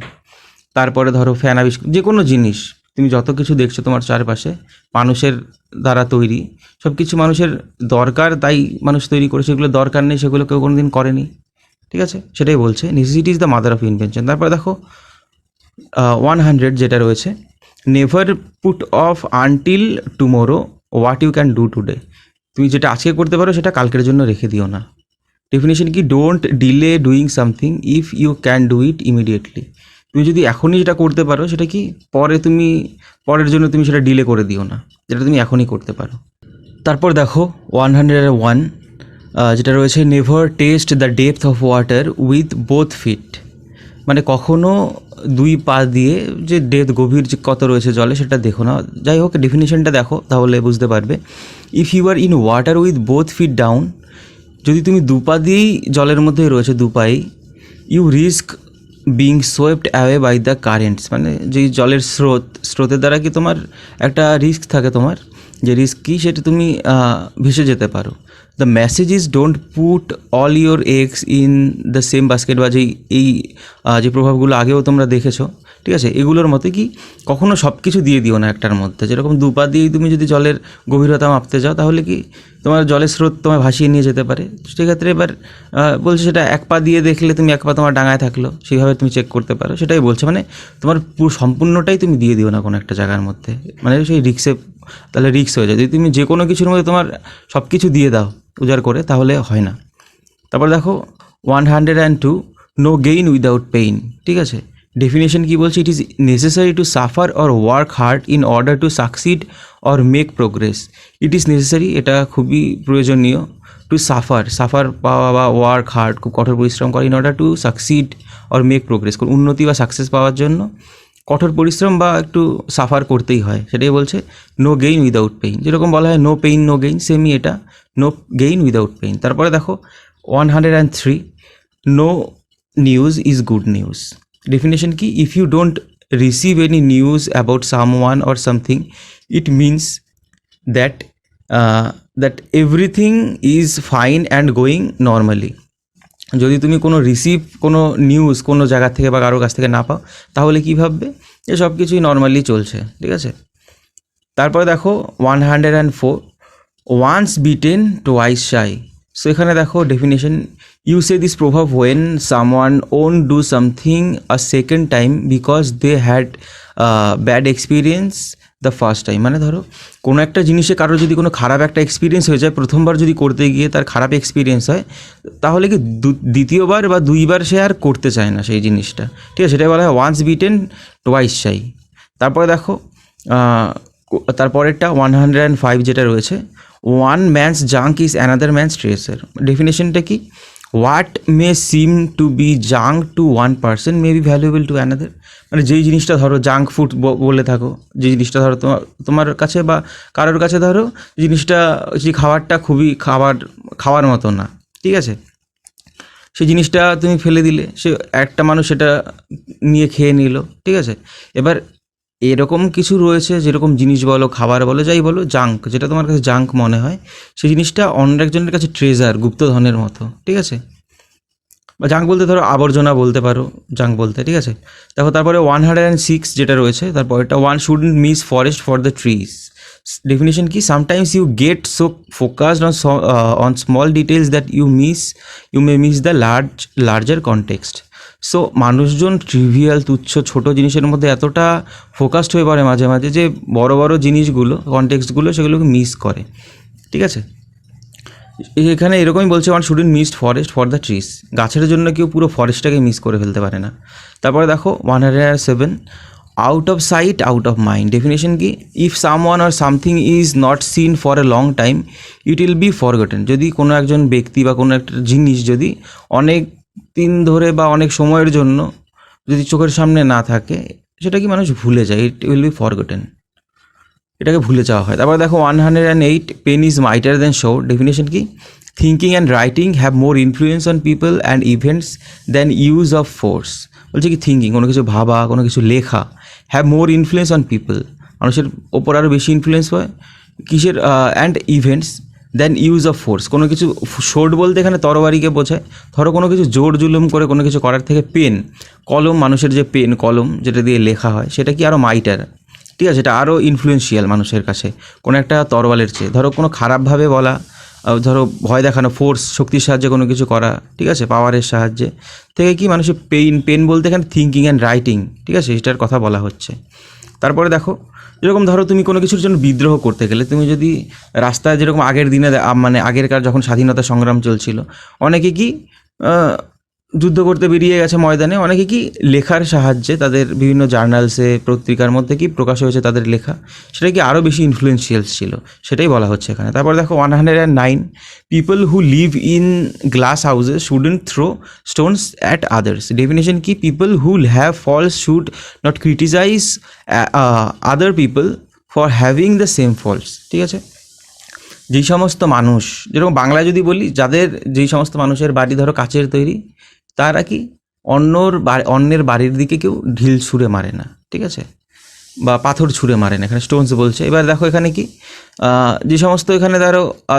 তারপরে ধরো ফ্যান আবিষ্কার, যে কোনো জিনিস তুমি যত কিছু দেখছো তোমার চারপাশে মানুষের দ্বারা তৈরি, সব কিছু মানুষের দরকার, তাই মানুষ তৈরি করে, সেগুলো দরকার নেই সেগুলো কেউ কোনো দিন করেনি। ঠিক আছে, সেটাই বলছে necessity is the mother of invention. তারপর দেখো 100 যেটা রয়েছে, never put off until tomorrow what you can do today. তুমি যেটা আজকে করতে পারো সেটা কালকের জন্য রেখে দিও না। ডেফিনেশন কি, don't delay doing something if you can do it immediately. তুমি যদি এখনই যেটা করতে পারো সেটা কি পরের জন্য তুমি সেটা ডিলে করে দিও না, যেটা তুমি এখনই করতে পারো। তারপর দেখো 101, যেটা রয়েছে, never test the depth of water with both feet. মানে কখনো দুই পা দিয়ে যে গভীর যে কত রয়েছে জলে সেটা দেখো না। যাই হোক, ডেফিনেশনটা দেখো তাহলে বুঝতে পারবে। If you are in water with both feet down, যদি তুমি দুপা দিয়েই জলের মধ্যেই রয়েছে, দুপাই, you risk being swept away by the currents. মানে যেই জলের স্রোতের দ্বারা কি তোমার একটা রিস্ক থাকে, তোমার যে রিস্ক কি সেটা তুমি ভেসে যেতে পারো। The message is don't put all your eggs in the same basket, বা যে প্রভাবগুলো আগেও তোমরা দেখেছো, ঠিক আছে, এগুলোর মতে কি কখনো সব কিছু দিয়ে দিও না একটার মধ্যে। যেরকম দুপা দিয়েই তুমি যদি জলের গভীরতা মাপতে যাও, তাহলে কি তোমার জলের স্রোত তোমায় ভাসিয়ে নিয়ে যেতে পারে। সেক্ষেত্রে এবার বলছে সেটা এক পা দিয়ে দেখলে তুমি এক পা তোমার ডাঙায় থাকলো, সেইভাবে তুমি চেক করতে পারো, সেটাই বলছে। মানে তোমার পুরো সম্পূর্ণটাই তুমি দিয়ে দিও না কোনো একটা জায়গার মধ্যে, মানে সেই রিক্সে, তাহলে রিক্স হয়ে যায়। যদি তুমি যে কোনো কিছুর মধ্যে তোমার সব কিছু দিয়ে দাও উজাড় করে, তাহলে হয় না। তারপর দেখো 102, নো গেইন উইদাউট পেইন। ঠিক আছে, ডেফিনেশন কি বলছে, it is necessary to suffer or work hard in order to succeed or make progress. It is necessary, এটা খুবই প্রয়োজনীয়, টু সাফার পাওয়া বা ওয়ার্ক হার্ড, খুব কঠোর পরিশ্রম করা, in order to succeed or make progress, উন্নতি বা সাকসেস পাওয়ার জন্য কঠোর পরিশ্রম বা একটু সাফার করতেই হয়, সেটাই বলছে। নো গেইন উইদাউট পেইন, যেরকম বলা হয় নো পেইন নো গেইন, সেমই এটা, নো গেইন উইদাউট পেইন। তারপরে দেখো 103, no news is good news. Definition কি? If you don't receive any news about someone or something, it means that that everything is fine and going normally. যদি তুমি কোনো কোনো news কোনো জায়গা থেকে বা কারোর কাছ থেকে না পাও, তাহলে কী ভাববে? যে সব কিছুই নর্মালি চলছে, ঠিক আছে। তারপরে দেখো 104, once bitten twice shy. So এখানে দেখো ডেফিনেশন, ইউ সে দিস প্রভাব when someone won't do something a second time because they had bad experience the first time. মানে ধরো কোনো একটা জিনিসে কারোর যদি কোনো খারাপ একটা এক্সপিরিয়েন্স হয়ে যায়, প্রথমবার যদি করতে গিয়ে তার খারাপ এক্সপিরিয়েন্স হয়, তাহলে কি দ্বিতীয়বার বা দুইবার সে আর করতে চায় না সেই জিনিসটা, ঠিক আছে। সেটাই বলা হয় ওয়ান্স বিটেন টোয়াইস শাই। তারপরে দেখো তারপরেরটা 105 যেটা রয়েছে, one man's junk is another man's treasure. ডেফিনেশনটা কি? What may seem to be junk to one person may be valuable to another. মানে যেই জিনিসটা ধরো জাঙ্ক ফুড বলে থাকো, যে জিনিসটা ধরো তোমার কাছে বা কারোর কাছে ধরো জিনিসটা, যে খাবারটা খুবই খাওয়ার মতো না, ঠিক আছে, সেই জিনিসটা তুমি ফেলে দিলে, সে একটা মানুষ সেটা নিয়ে খেয়ে নিল, ঠিক আছে। এবার এরকম কিছু রয়েছে, যেরকম জিনিস বলো, খাবার বলো, যাই বলো, জাঙ্ক, যেটা তোমার কাছে জাঙ্ক মনে হয়, সেই জিনিসটা অন্য একজনের কাছে ট্রেজার, গুপ্তধনের মতো, ঠিক আছে। বা জাঙ্ক বলতে ধরো আবর্জনা বলতে পারো জাঙ্ক বলতে, ঠিক আছে। দেখো তারপরে 106 যেটা রয়েছে, তারপরেটা one shouldn't miss forest for the trees. Definition কি? Sometimes you get so focused on small details that you may miss the larger context. So মানুষজন ট্রিভিয়াল, তুচ্ছ, ছোটো জিনিসের মধ্যে এতটা ফোকাসড হয়ে পড়ে মাঝে মাঝে, যে বড় বড় জিনিসগুলো, কনটেক্সটগুলো, সেগুলোকে মিস করে, ঠিক আছে। এখানে এরকমই বলছে, one shouldn't miss forest for the trees. গাছের জন্য কেউ পুরো ফরেস্টটাকে মিস করে ফেলতে পারে না। তারপরে দেখো 107, out of sight out of mind. Definition কি? If someone or something is not seen for a long time, it will be forgotten. যদি কোনো একজন ব্যক্তি বা কোনো একটা জিনিস যদি অনেক দিন ধরে বা অনেক সময়ের জন্য যদি চোখের সামনে না থাকে, সেটা কি মানুষ ভুলে যায়, ইট উইল বি ফরগটেন, এটাকে ভুলে যাওয়া হয়। তারপর দেখো 108, পেন ইজ মাইটার দেন শো। ডেফিনেশন কি? Thinking and writing have more influence on people and events than use of force. বলছে কি থিঙ্কিং, কোনো কিছু ভাবা, কোনো কিছু লেখা, have more influence on people, মানুষের ওপর আরও বেশি ইনফ্লুয়েন্স হয় কিসের, and events than use of force. কোনো কিছু শোর্ট বলতে এখানে তরবারিকে বোঝায়। ধরো কোনো কিছু জোর জুলুম করে কোনো কিছু করার থেকে পেন, কলম, মানুষের যে পেন কলম যেটা দিয়ে লেখা হয়, সেটা কি আরও মাইটার, ঠিক আছে, এটা আরও ইনফ্লুয়েন্সিয়াল মানুষের কাছে কোনো একটা তরোয়ালের চেয়ে। ধরো কোনো খারাপভাবে বলা, ধরো ভয় দেখানো, ফোর্স, শক্তির সাহায্যে কোনো কিছু করা, ঠিক আছে, পাওয়ারের সাহায্যে, থেকে কি মানুষের পেন বলতে এখানে থিঙ্কিং অ্যান্ড রাইটিং, ঠিক আছে, এটার কথা বলা হচ্ছে। তারপরে দেখো, যেরকম ধরো তুমি কোনো কিছুর জন্য বিদ্রোহ করতে গেলে, তুমি যদি রাস্তায়, যেরকম আগের দিনে মানে আগেরকার যখন স্বাধীনতা সংগ্রাম চলছিল, অনেকে কি যুদ্ধ করতে বেরিয়ে গেছে ময়দানে, অনেকে কি লেখার সাহায্যে, তাদের বিভিন্ন জার্নালসে, পত্রিকার মধ্যে কি প্রকাশ হয়েছে তাদের লেখা, সেটা কি আরও বেশি ইনফ্লুয়েন্সিয়াল ছিল, সেটাই বলা হচ্ছে এখানে। তারপর দেখো 109, people who live in glass houses shouldn't throw stones at others. Definition কি? People who have faults should not criticise other people for having the same faults, ঠিক আছে। যেই সমস্ত মানুষ, যেরকম বাংলায় যদি বলি, যেই সমস্ত মানুষের বাড়ি ধরো কাচের তৈরি, তারা কি অন্যের বাড়ির দিকে কেউ ঢিল ছুঁড়ে মারে না, ঠিক আছে, বা পাথর ছুঁড়ে মারে না, এখানে স্টোনস বলছে। এবার দেখো এখানে কি, যে সমস্ত এখানে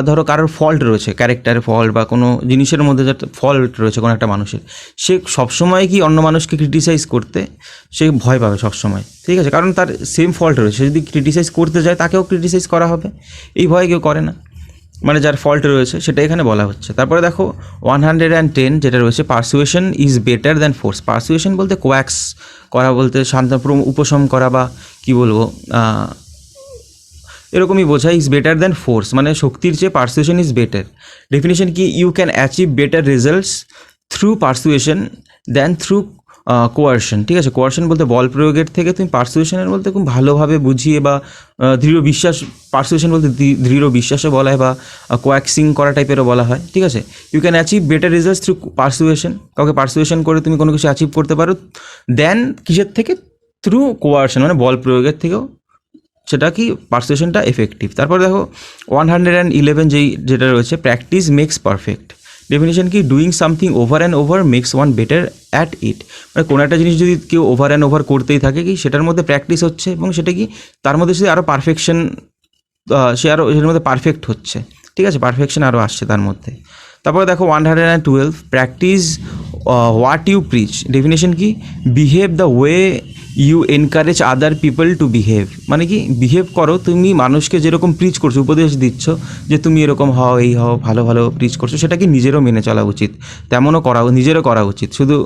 ধরো কারোর ফল্ট রয়েছে, ক্যারেক্টার ফল্ট বা কোনো জিনিসের মধ্যে যে ফল্ট রয়েছে কোনো একটা মানুষের, সে সবসময় কি অন্য মানুষকে ক্রিটিসাইজ করতে সে ভয় পাবে সবসময়, ঠিক আছে, কারণ তার সেম ফল্ট রয়েছে। সে যদি ক্রিটিসাইজ করতে যায়, তাকেও ক্রিটিসাইজ করা হবে, এই ভয়ে কেউ করে না, মানে যার ফল্ট রয়েছে সেটা এখানে বলা হচ্ছে। তারপরে দেখো 110 যেটা রয়েছে, persuasion is better than force. Persuasion বলতে কোয়াক্স করা, বলতে উপশম করা, বা কী বলবো, এরকমই বোঝায়। ইজ বেটার দ্যান ফোর্স, মানে শক্তির চেয়ে পারসুয়েশন ইজ বেটার। ডেফিনেশন কি? You can achieve better results through persuasion than through coercion, ঠিক আছে। কোয়ার্শন বলতে বল প্রয়োগের থেকে তুমি পারসুয়েশনের বলতে খুব ভালোভাবে বুঝিয়ে বা দৃঢ় বিশ্বাস, পারসুয়েশন বলতে দৃঢ় বিশ্বাসও বলা হয়, বা কোয়াক্সিং করা টাইপেরও বলা হয়, ঠিক আছে। You can achieve better results through persuasion, কাউকে পারসুয়েশন করে তুমি কোনো কিছু অ্যাচিভ করতে পারো, দেন কিসের থেকে? থ্রু কোয়ার্শন, মানে বল প্রয়োগের থেকেও সেটা কি পারসুয়েশনটা এফেক্টিভ। তারপর দেখো 111 যেটা রয়েছে, প্র্যাকটিস মেক্স পারফেক্ট। ডেফিনেশন কি, doing something over and over makes one better at it. মানে কোনো একটা জিনিস যদি কেউ ওভার অ্যান্ড ওভার করতেই থাকে, কি সেটার মধ্যে প্র্যাকটিস হচ্ছে এবং সেটা কি তার মধ্যে সে আরও পারফেকশন, সে আরও এর মধ্যে পারফেক্ট হচ্ছে, ঠিক আছে, পারফেকশন আরও আসছে তার মধ্যে। তারপরে দেখো 112, practice what you preach. Definition কি, behave the way you encourage other people to behave. মানে কি, বিহেভ করো, তুমি মানুষকে যেরকম প্রিচ করছো, উপদেশ দিচ্ছ যে তুমি এরকম হও, এই হও, ভালো ভালো প্রিচ করছো, সেটা কি নিজেরও মেনে চলা উচিত, তেমনও নিজেরও করা উচিত, শুধু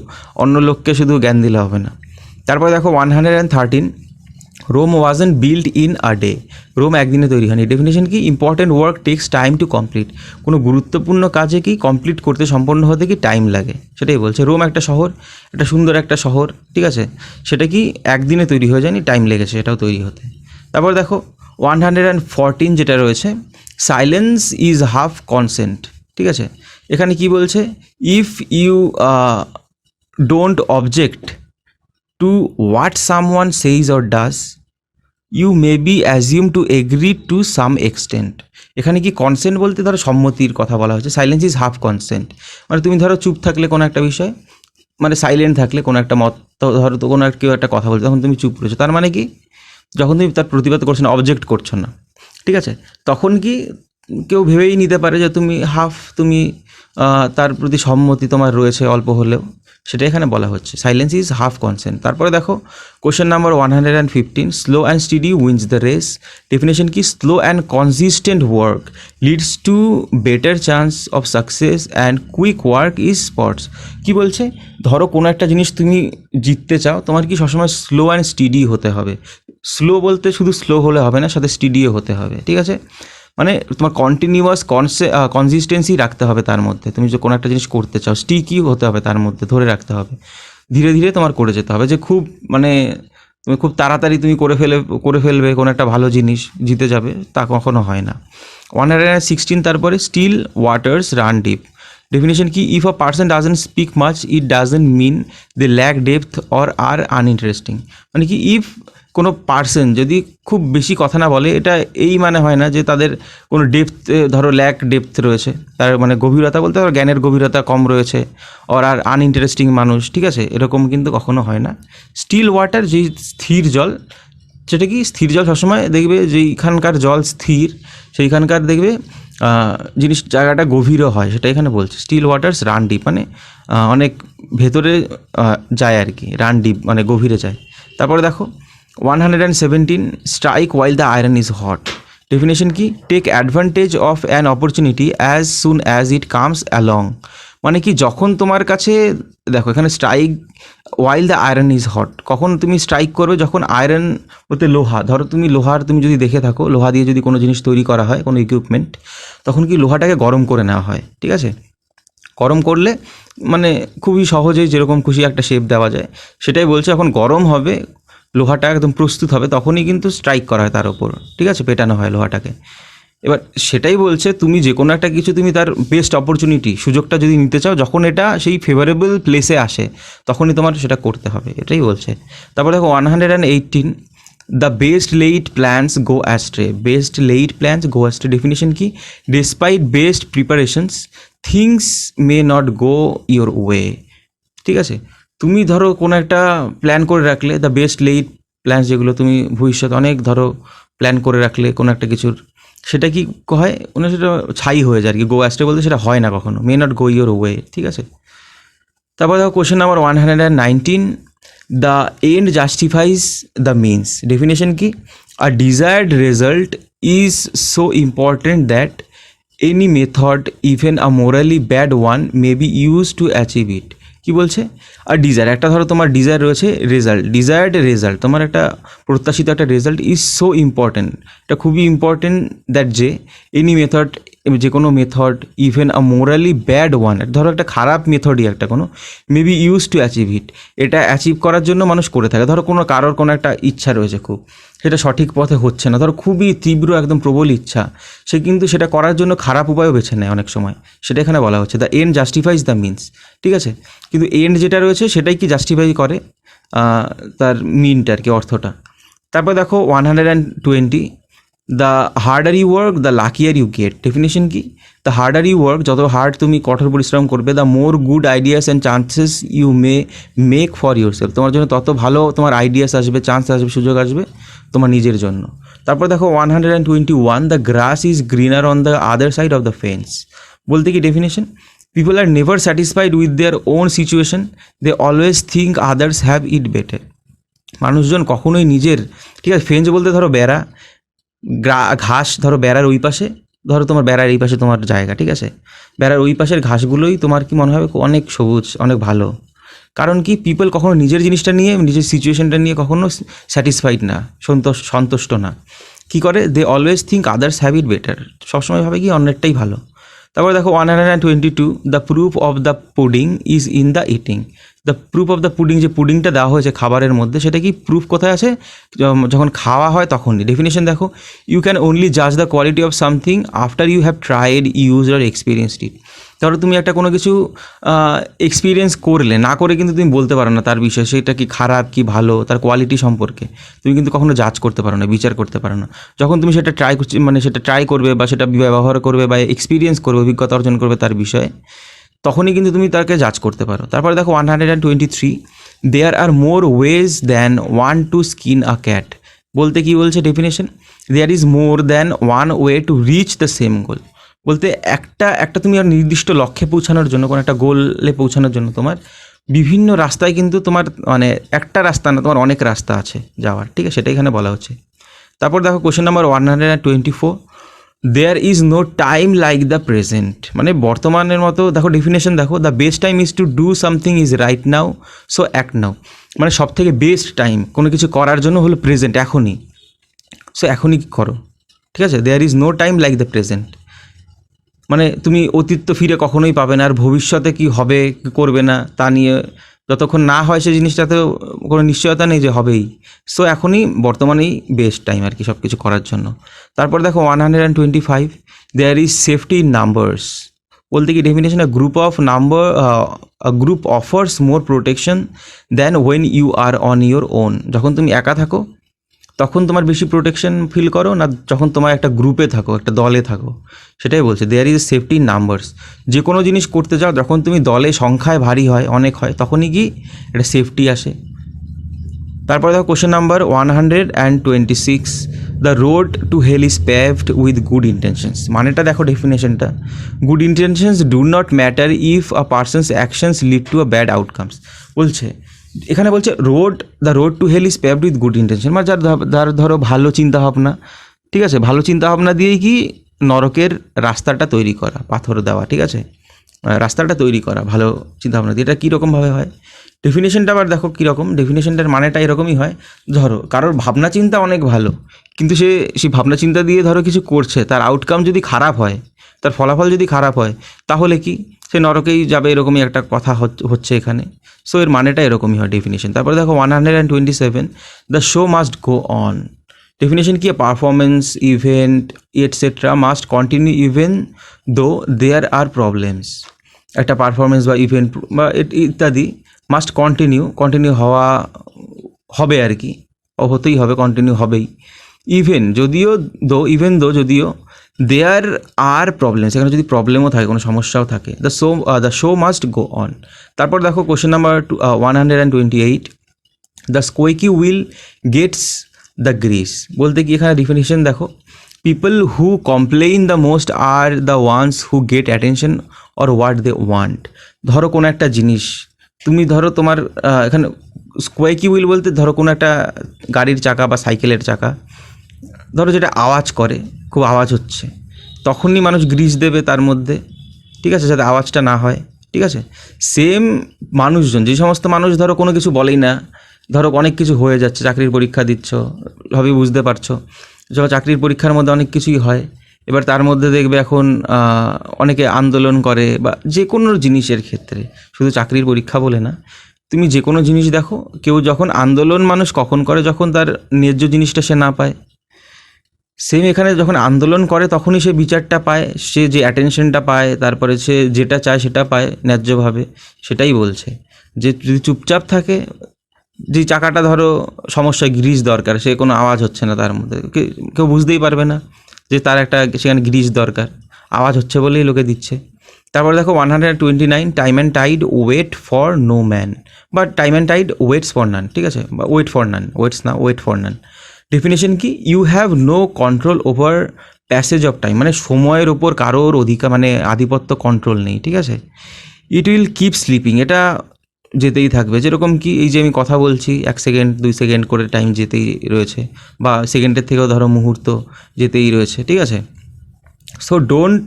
অন্য লোককে শুধু জ্ঞান দিলে হবে না। তারপরে দেখো 113, Rome wasn't build in a day. Rome একদিনে তৈরি হয়নি। ডেফিনেশন কি, important work takes time to complete. কোনো গুরুত্বপূর্ণ কাজে কি কমপ্লিট করতে, সম্পন্ন হতে কি টাইম লাগে, সেটাই বলছে। রোম একটা শহর, একটা সুন্দর একটা শহর, ঠিক আছে, সেটা কি একদিনে তৈরি হয়ে যায়নি, টাইম লেগেছে এটাও তৈরি হতে। তারপর দেখো 114 যেটা রয়েছে, সাইলেন্স ইজ হাফ কনসেন্ট। ঠিক আছে, এখানে কি বলছে, if you don't object to what someone says or does, you may be assumed to agree to some extent. এখানে কি কনসেন্ট বলতে ধরো সম্মতির কথা বলা হচ্ছে। সাইলেন্স ইজ হাফ কনসেন্ট, মানে তুমি ধরো চুপ থাকলে কোনো একটা বিষয়, মানে সাইলেন্ট থাকলে কোনো একটা মত, ধরো তো কোনো কেউ একটা কথা বলছে, তখন তুমি চুপ রয়েছো, তার মানে কি যখন তুমি তার প্রতিবাদ করছো না, অবজেক্ট করছো না, ঠিক আছে, তখন কি কেউ ভেবেই নিতে পারে যে তুমি তুমি তার প্রতি সম্মতি তোমার রয়েছে অল্প হলেও, সেটা এখানে বলা হচ্ছে। Silence is half consent. তারপরে দেখো question number 115, slow and steady wins the race. Definition কি, slow and consistent work leads to better chance of success and quick work is spots. কী বলছে, ধরো কোনো একটা জিনিস তুমি জিততে চাও, তোমার কি সবসময় স্লো অ্যান্ড স্টিডি হতে হবে। স্লো বলতে শুধু স্লো হলে হবে না, সাথে স্টিডিও হতে হবে, ঠিক আছে, মানে তোমার কন্টিনিউয়াস কনসিস্টেন্সি রাখতে হবে তার মধ্যে। তুমি যে কোনো একটা জিনিস করতে চাও, স্টিকি হতে হবে তার মধ্যে, ধরে রাখতে হবে, ধীরে ধীরে তোমার করে যেতে হবে। যে খুব মানে তুমি খুব তাড়াতাড়ি তুমি করে ফেলবে কোনো একটা ভালো জিনিস, জিতে যাবে, তা কখনো হয় না। 116 তারপরে, still waters run deep. Definition কি, if a person doesn't speak much it doesn't mean they lack depth or are uninteresting. মানে কি, ইফ কোনো পার্সন যদি খুব বেশি কথা না বলে, এটা এই মানে হয় না যে তাদের কোনো ধরো ডেপথ রয়েছে, তার মানে গভীরতা বলতে ধরো জ্ঞানের গভীরতা কম রয়েছে, আর আনইন্টারেস্টিং মানুষ, ঠিক আছে, এরকম কিন্তু কখনো হয় না। স্টিল ওয়াটার, যেই স্থির জল, সেটা কি স্থির জল সবসময় দেখবে যেইখানকার জল স্থির, সেইখানকার দেখবে জায়গাটা গভীরও হয়, সেটা এখানে বলছে। স্টিল ওয়াটার্স রান ডিপ, মানে অনেক ভেতরে যায় আর কি, রান ডিপ মানে গভীরে যায়। তারপরে দেখো 117, strike while the iron is hot. Definition কি, take advantage of an opportunity as soon as it comes along. মানে কি, যখন তোমার কাছে, দেখো এখানে strike while the iron is hot, কখন তুমি স্ট্রাইক করবে, যখন আয়রন বলতে লোহা, ধরো তুমি তুমি যদি দেখে থাকো, লোহা দিয়ে যদি কোনো জিনিস তৈরি করা হয়, কোনো ইকুইপমেন্ট, তখন কি লোহাটাকে গরম করে নেওয়া হয়, ঠিক আছে, গরম করলে মানে খুবই সহজেই যেরকম খুশি একটা শেপ দেওয়া যায়, সেটাই বলছে। এখন গরম হবে, লোহাটা একদম প্রস্তুত হবে, তখনই কিন্তু স্ট্রাইক করা হয় তার ওপর, ঠিক আছে, পেটানো হয় লোহাটাকে। এবার সেটাই বলছে, তুমি যে কোনো একটা কিছু, তুমি তার বেস্ট অপরচুনিটি, সুযোগটা যদি নিতে চাও, যখন এটা সেই ফেভারেবল প্লেসে আসে, তখনই তোমার সেটা করতে হবে, এটাই বলছে। তারপর দেখো 118, the best laid plans go astray. Best laid plans go astray. Definition কি, despite best preparations things may not go your way. ঠিক আছে, তুমি ধরো কোনো একটা প্ল্যান করে রাখলে, দ্য বেস্ট লেইড প্ল্যান্স, যেগুলো তুমি ভবিষ্যৎ অনেক ধরো প্ল্যান করে রাখলে কোনো একটা কিছুর, সেটা কি হয়, মানে সেটা ছাই হয়ে যায় আর কি। গো অ্যাস্ট্রে বলতে সেটা হয় না কখনো, may not go your way, ঠিক আছে। তারপর দেখো question number 119, the end justifies the means. Definition কি, a desired result is so important that any method, even a morally bad one, may be use to achieve it. কী বলছে, আর desire, একটা ধরো তোমার ডিজায়ার রয়েছে, ডিজায়ার্ড রেজাল্ট, তোমার একটা প্রত্যাশিত একটা রেজাল্ট ইজ সো ইম্পর্টেন্ট, এটা খুবই ইম্পর্টেন্ট, দ্যাট যে এনি মেথড, যে কোনো method, even a morally bad one, ধরো একটা খারাপ মেথডই একটা কোনো, মেবি ইউজ টু অ্যাচিভ ইট, এটা অ্যাচিভ করার জন্য মানুষ করে থাকে। ধরো কারোর কোনো একটা ইচ্ছা রয়েছে খুব, সেটা সঠিক পথে হচ্ছে না, ধরো খুবই তীব্র একদম প্রবল ইচ্ছা, সে কিন্তু সেটা করার জন্য খারাপ উপায়ও বেছে নেয় অনেক সময়, সেটা এখানে বলা হচ্ছে। The end justifies the means, ঠিক আছে, কিন্তু এন্ড যেটা রয়েছে সেটাই কি জাস্টিফাই করে তার মিনটা আর কি, অর্থটা। তারপর দেখো 120, the harder you work the luckier you get. Definition কি? দ্য হার্ডার ইউ ওয়ার্ক, যত হার্ড তুমি কঠোর পরিশ্রম করবে, the more good ideas and chances you may make for your self, তোমার জন্য তত ভালো তোমার আইডিয়াস আসবে, চান্স আসবে, সুযোগ আসবে তোমার নিজের জন্য। তারপর দেখো 121, the grass is greener on the other side of the fence. বলতে কি definition? People are never satisfied with their own situation, they always think others have it better. মানুষজন কখনোই নিজের, ঠিক আছে, ফেন্স বলতে ধরো বেড়া, ঘাস, ধরো বেড়ার ওই পাশে, ধরো তোমার বেড়ার এই পাশে তোমার জায়গা, ঠিক আছে, বেড়ার ওই পাশের ঘাসগুলোই তোমার কি মনে হবে অনেক সবুজ, অনেক ভালো। কারণ কি, পিপল কখনো নিজের জিনিসটা নিয়ে, নিজের সিচুয়েশনটা নিয়ে কখনো স্যাটিসফাইড না, সন্তুষ্ট না। কী করে? They always think others have it better, সবসময় ভাবে কি অন্যেরটাই ভালো। তারপর দেখো 122, the proof of the pudding is in the eating. The proof of the pudding, যে পুডিংটা দেওয়া হয়েছে খাবারের মধ্যে, সেটা কি প্রুফ কোথায় আছে? যখন খাওয়া হয় তখনই। ডেফিনেশন দেখো, ইউ ক্যান অনলি জাজ the quality of something after you have tried, use or experienced it. ধরো তুমি একটা কোনো কিছু এক্সপিরিয়েন্স করলে, না করে কিন্তু তুমি বলতে পারো না তার বিষয়ে, সেটা কি খারাপ কি ভালো, তার কোয়ালিটি সম্পর্কে তুমি কিন্তু কখনো জাজ করতে পারো না, বিচার করতে পারো না। যখন তুমি সেটা সেটা ট্রাই করবে বা সেটা ব্যবহার করবে বা এক্সপিরিয়েন্স করবে, অভিজ্ঞতা অর্জন করবে তার বিষয়ে, তখনই কিন্তু তুমি তাকে জাজ করতে পারো। তারপরে দেখো 123, there are more ways than one to skin a cat. বলতে কি বলছে definition? There is more than one way to reach the same goal. বলতে একটা তুমি আর নির্দিষ্ট লক্ষ্যে পৌঁছানোর জন্য, কোনো একটা গোলে পৌঁছানোর জন্য তোমার বিভিন্ন রাস্তায় কিন্তু তোমার, মানে একটা রাস্তা না, তোমার অনেক রাস্তা আছে যাওয়ার, ঠিক আছে, সেটা এখানে বলা হচ্ছে। তারপর দেখো question number 124, there is no time like the present. মানে বর্তমানের মতো, দেখো ডেফিনেশন দেখো, the best time is to do something is right now, so act now. মানে সব থেকে বেস্ট টাইম কোনো কিছু করার জন্য হলো প্রেজেন্ট, এখনই। সো এখনই করো, ঠিক আছে। There is no time like the present, মানে তুমি অতীত তো ফিরে কখনোই পাবে না, আর ভবিষ্যতে কি হবে কি করবে না তা নিয়ে যতক্ষণ না হয় সেই জিনিসটাতেও কোনো নিশ্চয়তা নেই যে হবেই। সো এখনই, বর্তমানেই বেস্ট টাইম আর কি সব কিছু করার জন্য। তারপর দেখো 125, there is safety in numbers. বলতে কি definition? Group offers more protection than when you are on your own. যখন তুমি একা থাকো তখন তোমার বেশি প্রোটেকশন ফিল করো না যখন তোমার একটা গ্রুপে থাকো, একটা দলে থাকো, সেটাই বলছে। There is safety in numbers. যে কোনো জিনিস করতে যাও, যখন তুমি দলে সংখ্যায় ভারী হয়, অনেক হয়, তখনই কি একটা সেফটি আসে। তারপরে দেখো question number 126, the road to hell is paved with good intentions. মানেটা দেখো ডেফিনেশনটা, good intentions do not matter if a person's actions lead to a bad outcomes. বলছে এখানে, বলছে the road to hell is paved with good intention, মানে যার ধরো ভালো চিন্তাভাবনা, ঠিক আছে, ভালো চিন্তাভাবনা দিয়েই কি নরকের রাস্তাটা তৈরি করা, পাথর দেওয়া, ঠিক আছে, রাস্তাটা তৈরি করা ভালো চিন্তাভাবনা দিয়ে। এটা কীরকমভাবে হয়? ডেফিনেশনটা আবার দেখো কীরকম, ডেফিনেশনটার মানেটা এরকমই হয়, ধরো কারোর ভাবনা চিন্তা অনেক ভালো, কিন্তু সেই ভাবনা চিন্তা দিয়ে ধরো কিছু করছে, তার আউটকাম যদি খারাপ হয়, তার ফলাফল যদি খারাপ হয়, তাহলে কি সে নরকেই যাবে, এরকমই একটা কথা হচ্ছে এখানে। সো এর মানেটা এরকমই হয় ডেফিনেশন। তারপরে দেখো 127, দ্য শো মাস্ট গো অন। ডেফিনেশন কি? Performance, event etcetera must continue even though there are problems. একটা পারফরমেন্স বা ইভেন্ট বা ইত্যাদি মাস্ট কন্টিনিউ হবে আর কি, হতেই হবে, কন্টিনিউ হবেই। ইভেন দো যদিও দেয়ার আর প্রবলেমস, এখানে যদি প্রবলেমও থাকে, কোনো সমস্যাও থাকে, the show must go on. তারপর দেখো question number 128, the squeaky wheel gets the grease. বলতে কি এখানে ডেফিনিশন দেখো, people who complain the most are the ones who get attention or what they want. ধরো কোনো একটা জিনিস, তুমি ধরো তোমার এখানে স্কোয়েকি উইল বলতে ধরো কোনো একটা গাড়ির চাকা বা সাইকেলের চাকা, ধরো যেটা আওয়াজ করে, খুব আওয়াজ হচ্ছে, তখনই মানুষ গ্রিস দেবে তার মধ্যে, ঠিক আছে, যাতে আওয়াজটা না হয়, ঠিক আছে। সেম মানুষজন, যে সমস্ত মানুষ ধরো কোনো কিছু বলেই না, ধরো অনেক কিছু হয়ে যাচ্ছে, চাকরির পরীক্ষা দিচ্ছ, ভাবে বুঝতে পারছো, যখন চাকরির পরীক্ষার মধ্যে অনেক কিছুই হয়, এবার তার মধ্যে দেখবে এখন অনেকে আন্দোলন করে, বা যে কোনো জিনিসের ক্ষেত্রে, শুধু চাকরির পরীক্ষা বলে না, তুমি যে কোনো জিনিস দেখো, কেউ যখন আন্দোলন মানুষ কখন করে, যখন তার ন্যায্য জিনিসটা সে না পায়। সেম এখানে যখন আন্দোলন করে তখনই সে বিচারটা পায়, সে যে অ্যাটেনশনটা পায়, তারপরে সে যেটা চায় সেটা পায় ন্যায্যভাবে, সেটাই বলছে। যে যদি চুপচাপ থাকে যে চাকাটা ধরো সমস্যা, গ্রিজ দরকার, সে কোনো আওয়াজ হচ্ছে না তার মধ্যে, কেউ বুঝতেই পারবে না যে তার একটা সেখানে গ্রিজ দরকার, আওয়াজ হচ্ছে বলেই লোকে দিচ্ছে। তারপর দেখো 129, time and tide wait for no man, but time and tide waits for none, ঠিক আছে, বা ওয়েট ফর নান, ওয়েটস না, ওয়েট ফর নান। ডেফিনেশন কি, you have no control over passage of time, মানে সময়ের ওপর কারোর অধিকার মানে আধিপত্য, কন্ট্রোল নেই, ঠিক আছে। ইট উইল কিপ স্লিপিং, এটা যেতেই থাকবে, যেরকম কি এই যে আমি কথা বলছি 1 সেকেন্ড 2 সেকেন্ড করে টাইম যেতেই রয়েছে, বা সেকেন্ডের থেকেও ধরো মুহূর্ত যেতেই রয়েছে, ঠিক আছে। সো ডোন্ট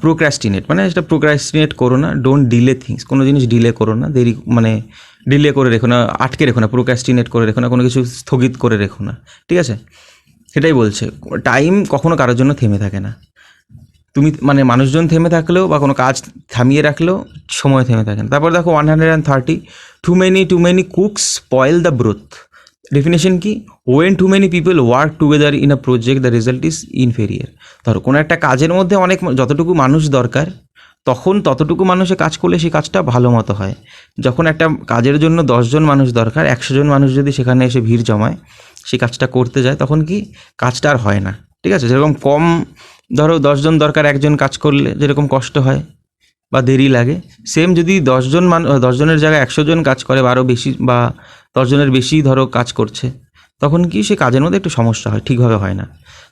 প্রোক্রাস্টিনেট, মানে সেটা প্রোক্রাস্টিনেট করো না, ডোন্ট ডিলে থিংস, কোনো জিনিস ডিলে করো না, দেরি মানে ডিলে করে রেখো না, আটকে রেখো না, প্রোক্রাস্টিনেট করে রেখো না, কোনো কিছু স্থগিত করে রেখো না, ঠিক আছে। সেটাই বলছে, টাইম কখনো কারোর জন্য থেমে থাকে না। তুমি মানে মানুষজন থেমে থাকলেও বা কোনো কাজ থামিয়ে রাখলেও সময় থেমে থাকে না। তারপর দেখো 130, too many cooks spoil the broth. Definition কি, when too many people work together in a project the result is inferior. ধরো কোনো একটা কাজের মধ্যে অনেক যতটুকু মানুষ দরকার, তখন ততটুকু মানুষে কাজ করলে সেই কাজটা ভালো মতো হয়। যখন একটা কাজের জন্য 10 জন মানুষ দরকার, 100 জন মানুষ যদি সেখানে এসে ভিড় জমায়, সেই কাজটা করতে যায়, তখন কি কাজটা আর হয় না, ঠিক আছে। যেরকম কম ধরো 10 জন দরকার, একজন কাজ করলে যেরকম কষ্ট হয় বা দেরি লাগে, সেম যদি 10 জনের জায়গায় 100 জন কাজ করে বা আরও বেশি, বা 10 জনের বেশি ধরো কাজ করছে, তখন কি সে কাজের মধ্যে একটু সমস্যা হয়, ঠিকভাবে হয় না।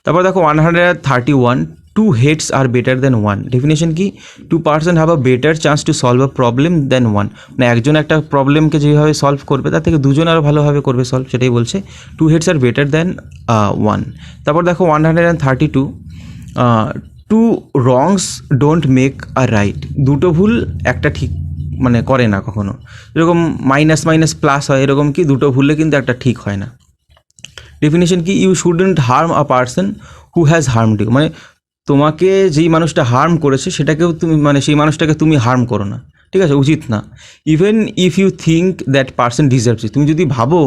তারপর দেখো 131, two heads are better than one. Definition কি, to person have a better chance to solve a problem than one, মানে একজন একটা প্রবলেমকে যেভাবে সলভ করবে তার থেকে দুজন আরও ভালোভাবে করবে সলভ, সেটাই বলছে, two heads are better than one. তারপর দেখো 132, two wrongs don't make a right. দুটো ভুল একটা ঠিক মানে করে না কখনো, এরকম মাইনাস মাইনাস প্লাস হয়, এরকম কি দুটো ভুললে কিন্তু একটা ঠিক হয় না। ডেফিনেশন কি, you shouldn't harm a person who has harmed you, মানে তোমাকে যেই মানুষটা হার্ম করেছে সেটাকেও তুমি মানে সেই মানুষটাকে তুমি হার্ম করো না, ঠিক আছে, উচিত না। Even if you think that person deserves it, তুমি যদি ভাবো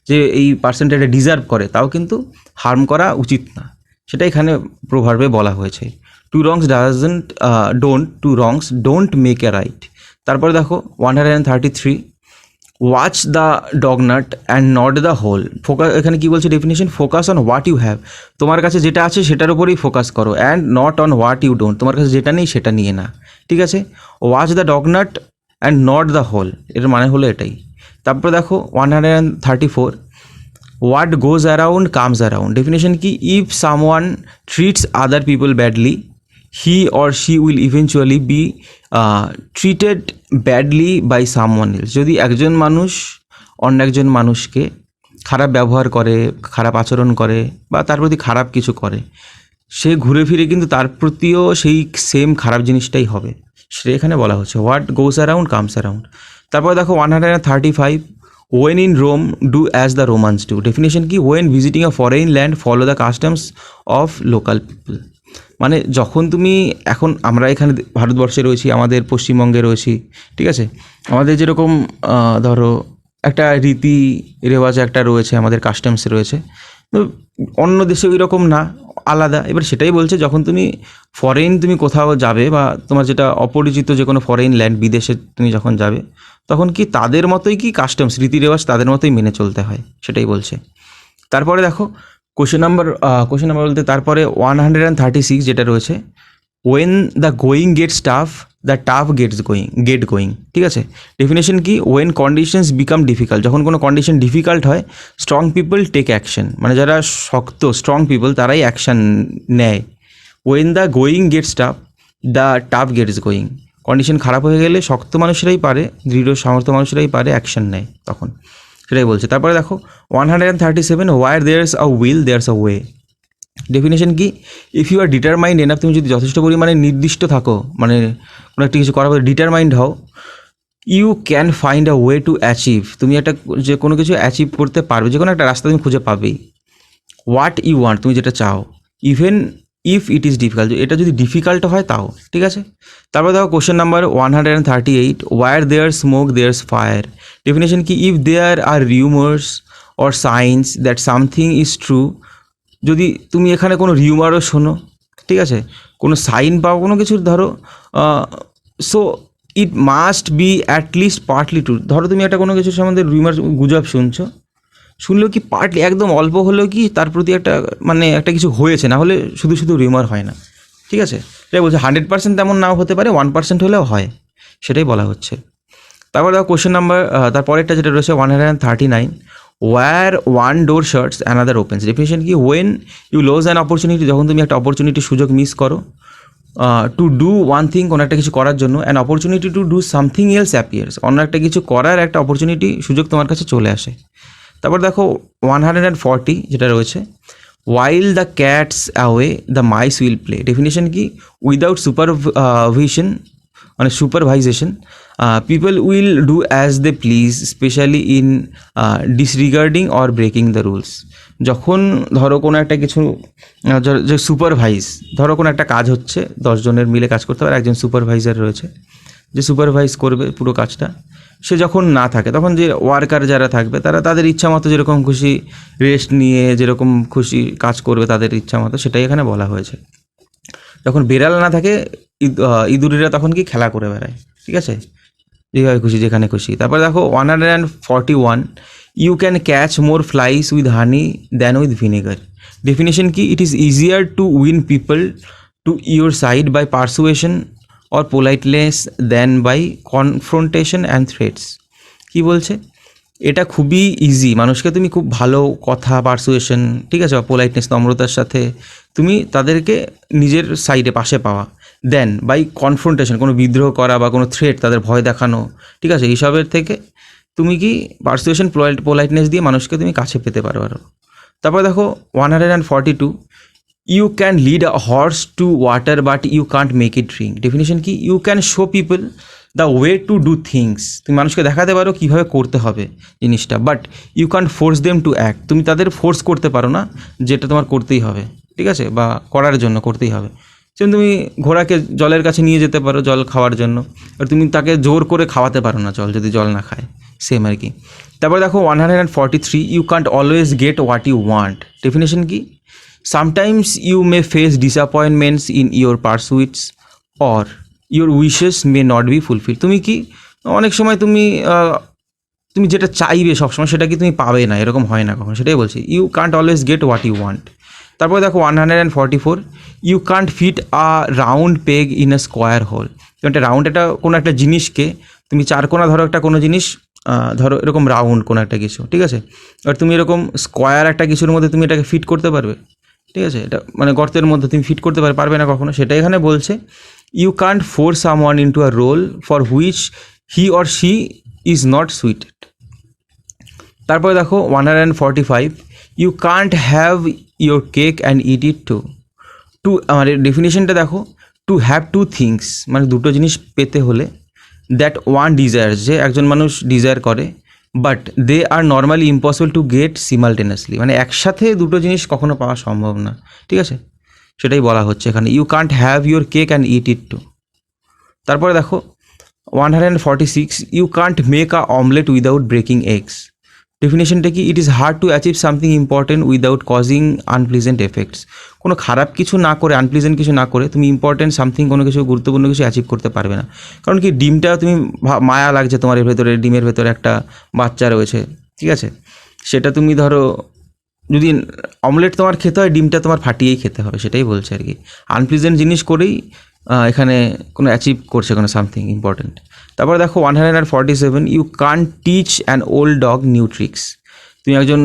যে এই পার্সনটা এটা ডিজার্ভ করে, তাও কিন্তু হার্ম করা উচিত না, সেটা এখানে প্রভাবে বলা হয়েছে। Two wrongs don't make a right. তারপরে দেখো 133, watch the doughnut and not the hole. এখানে কী বলছে definition, focus on what you have, তোমার কাছে যেটা আছে সেটার উপরেই ফোকাস করো, and not on what you don't, তোমার কাছে যেটা নেই সেটা নিয়ে না, ঠিক আছে। Watch the doughnut and not the hole, এর মানে হলো এটাই। তারপরে দেখো 134, what goes around comes around. Definition কি, if someone treats other people badly, he or she will eventually be treated badly by someone else. যদি একজন মানুষ অন্য একজন মানুষকে খারাপ ব্যবহার করে, খারাপ আচরণ করে, বা তার প্রতি খারাপ কিছু করে, সে ঘুরে ফিরে কিন্তু তার প্রতিও সেই সেম খারাপ জিনিসটাই হবে, সেটা এখানে বলা হচ্ছে, what goes around comes around. তারপর দেখো 135, when in Rome do as the Romans do. Definition কি, when visiting a foreign land follow the customs of local people. মানে যখন তুমি, এখন আমরা এখানে ভারতবর্ষে রয়েছি, আমাদের পশ্চিমবঙ্গে রয়েছি, ঠিক আছে, আমাদের যেরকম ধরো একটা রীতি রেওয়াজ একটা রয়েছে, আমাদের কাস্টমস রয়েছে, তো অন্য দেশে ওই রকম না, আলাদা। এবার সেটাই বলছে, যখন তুমি তুমি কোথাও যাবে, বা তোমার যেটা অপরিচিত যে কোনো ফরেন ল্যান্ড, বিদেশে তুমি যখন যাবে, তখন কি তাদের মতোই কি কাস্টমস, রীতি রেওয়াজ তাদের মতোই মেনে চলতে হয়, সেটাই বলছে। তারপরে দেখো কোশ্চেন নাম্বার বলতে তারপরে 136 যেটা রয়েছে, when the going gets tough the tough get going, ঠিক আছে। ডেফিনেশন কি, ওয়েন কন্ডিশনস বিকাম ডিফিকাল্ট, যখন কোনো কন্ডিশন ডিফিকাল্ট হয়, স্ট্রং পিপল টেক অ্যাকশন, মানে যারা শক্ত স্ট্রং পিপল তারাই অ্যাকশান নেয়। When the going gets tough the tough gets going, condition খারাপ হয়ে গেলে শক্ত মানুষেরাই পারে, দৃঢ় সামর্থ্য মানুষেরাই পারে অ্যাকশন নেয় তখন, সেটাই বলছে। তারপরে দেখো 137, where there's a will there's a way. Definition কি, if you are determined enough, তুমি যদি যথেষ্ট পরিমাণে নির্দিষ্ট থাকো, মানে কোনো একটা কিছু করার পরে ডিটারমাইন্ড হও, you can find a way to achieve, তুমি একটা যে কোনো কিছু অ্যাচিভ করতে পারবে, যে কোনো একটা রাস্তা তুমি খুঁজে পাবেই। হোয়াট ইউ ওয়ান্ট, তুমি যেটা চাও, even if it is difficult, এটা যদি ডিফিকাল্ট হয় তাও, ঠিক আছে। তারপর দেখো question number 138, where there smoke there's fire. Definition কি, if there are rumours or signs that something is true, যদি তুমি এখানে কোনো রিউমারও শোনো, ঠিক আছে, কোনো সাইন পাও কোনো কিছুর, ধরো so it must be at least partly true. ধরো তুমি একটা কোনো কিছুর সম্বন্ধে রিউমার গুজব শুনছো, শুনলেও কি পার্টলি একদম অল্প হলেও কি তার প্রতি একটা মানে একটা কিছু হয়েছে, না হলে শুধু শুধু রিউমার হয় না, ঠিক আছে? এটাই বলছে 100% তেমন নাও হতে পারে, 1% হলেও হয়, সেটাই বলা হচ্ছে। তারপর দেখো কোশ্চেন নাম্বার তারপরেরটা যেটা রয়েছে 139, where one door shuts another opens. Definition কি, when you lose an opportunity, যখন তুমি একটা অপরচুনিটি সুযোগ মিস করো, টু ডু ওয়ান থিং, কোনো একটা কিছু করার জন্য, an opportunity to do something else appears, অন্য একটা কিছু করার একটা অপরচুনিটি সুযোগ তোমার কাছে চলে আসে। তারপর দেখো 140 যেটা রয়েছে, while the cat's away the mice will play. Definition কি, উইদাউট সুপারভিশন মানে supervisation people will do as they please, specially in disregarding or breaking the rules. যখন ধরো কোনো একটা কিছু যে সুপারভাইজ, ধরো কোনো একটা কাজ হচ্ছে, 10 জনের মিলে কাজ করতে পারে, একজন সুপারভাইজার রয়েছে যে সুপারভাইজ করবে পুরো কাজটা, সে যখন না থাকে তখন যে ওয়ার্কার যারা থাকবে তারা তাদের ইচ্ছা মতো যেরকম খুশি রেস্ট নিয়ে যেরকম খুশি কাজ করবে তাদের ইচ্ছা মতো, সেটাই এখানে বলা হয়েছে। যখন বেড়াল না থাকে ইঁদুরেরা তখন কি খেলা করে বেড়ায়, ঠিক আছে, যেভাবে খুশি যেখানে খুশি। তারপর দেখো 141, you can catch more flies with honey than with vinegar. Definition কি, it is easier to win people to your side by persuasion or politeness than by confrontation and threats. কী বলছে, এটা খুবই ইজি, মানুষকে তুমি খুব ভালো কথা পারসুয়েশন, ঠিক আছে, বা পোলাইটনেস নম্রতার সাথে তুমি তাদেরকে নিজের সাইডে পাশে পাওয়া, দেন বাই কনফ্রন্টেশন কোনো বিদ্রোহ করা বা কোনো থ্রেট তাদের ভয় দেখানো, ঠিক আছে, এইসবের থেকে তুমি কি পারসুয়েশন পোলাইটনেস দিয়ে মানুষকে তুমি কাছে পেতে পারো। তারপর দেখো 142, you can lead a horse to water but you can't make it drink. Definition কি, you can show people the way to do things, তুমি মানুষকে দেখাতে পারো কীভাবে করতে হবে জিনিসটা, but you can't force them to act, তুমি তাদের ফোর্স করতে পারো না যেটা তোমার করতেই হবে, ঠিক আছে, বা করার জন্য করতেই হবে। যেমন তুমি ঘোড়াকে জলের কাছে নিয়ে যেতে পারো জল খাওয়ার জন্য, আর তুমি তাকে জোর করে খাওয়াতে পারো না জল, যদি জল না খায়, সেম আর কি। তারপর দেখো 143, you can't always get what you want. Definition কি, sometimes you may face disappointments in your pursuits or your wishes may not be fulfilled। তুমি কি অনেক সময় তুমি তুমি যেটা চাইবে সবসময় সেটা কি তুমি পাবে না, এরকম হয় না কখনো, সেটাই বলছি, you can't always get what you want. তারপর দেখো 144, you can't fit a round peg in a square hole. একটা রাউন্ড, এটা কোনো একটা জিনিসকে তুমি চারকোনা, ধরো একটা কোনো জিনিস ধরো এরকম রাউন্ড কোনো একটা কিছু, ঠিক আছে, এবার তুমি এরকম স্কোয়ার একটা কিছুর মধ্যে তুমি এটাকে ফিট করতে পারবে, ঠিক আছে, এটা মানে গর্তের মধ্যে তুমি ফিট করতে পারবে না কখনো, সেটা এখানে বলছে, you can't force someone into a role for which he or she is not suited. তারপরে দেখো 145, you can't have your cake and eat it too. মানে ডেফিনেশনটা দেখো, টু হ্যাভ টু থিংস মানে দুটো জিনিস পেতে হলে, দ্যাট ওয়ান ডিজায়ার্স, যে একজন মানুষ ডিজায়ার করে, but they are normally impossible to get simultaneously, মানে একসাথে দুটো জিনিস কখনো পাওয়া সম্ভব না, ঠিক আছে, সেটাই বলা হচ্ছে এখানে, you can't have your cake and eat it too. তারপরে দেখো 146, you can't make an omelette without breaking eggs. ডেফিনেশনটা কি, it is hard to achieve something important without causing unpleasant effects. কোনো খারাপ কিছু না করে, আনপ্লিজেন্ট কিছু না করে তুমি ইম্পর্টেন্ট সামথিং কোনো কিছু গুরুত্বপূর্ণ কিছু অ্যাচিভ করতে পারবে না। কারণ কি, ডিমটা তুমি মায়া লাগছে তোমার এর ভেতরে, ডিমের ভেতরে একটা বাচ্চা রয়েছে, ঠিক আছে, সেটা তুমি ধরো যদি অমলেট তোমার খেতে হয়, ডিমটা তোমার ফাটিয়েই খেতে হবে, সেটাই বলছে আর কি, আনপ্লিজেন্ট জিনিস করেই এখানে কোনো অ্যাচিভ করছে কোনো সামথিং ইম্পর্টেন্ট। তারপর দেখো 147, you can't teach an old dog new tricks. তুমি একজন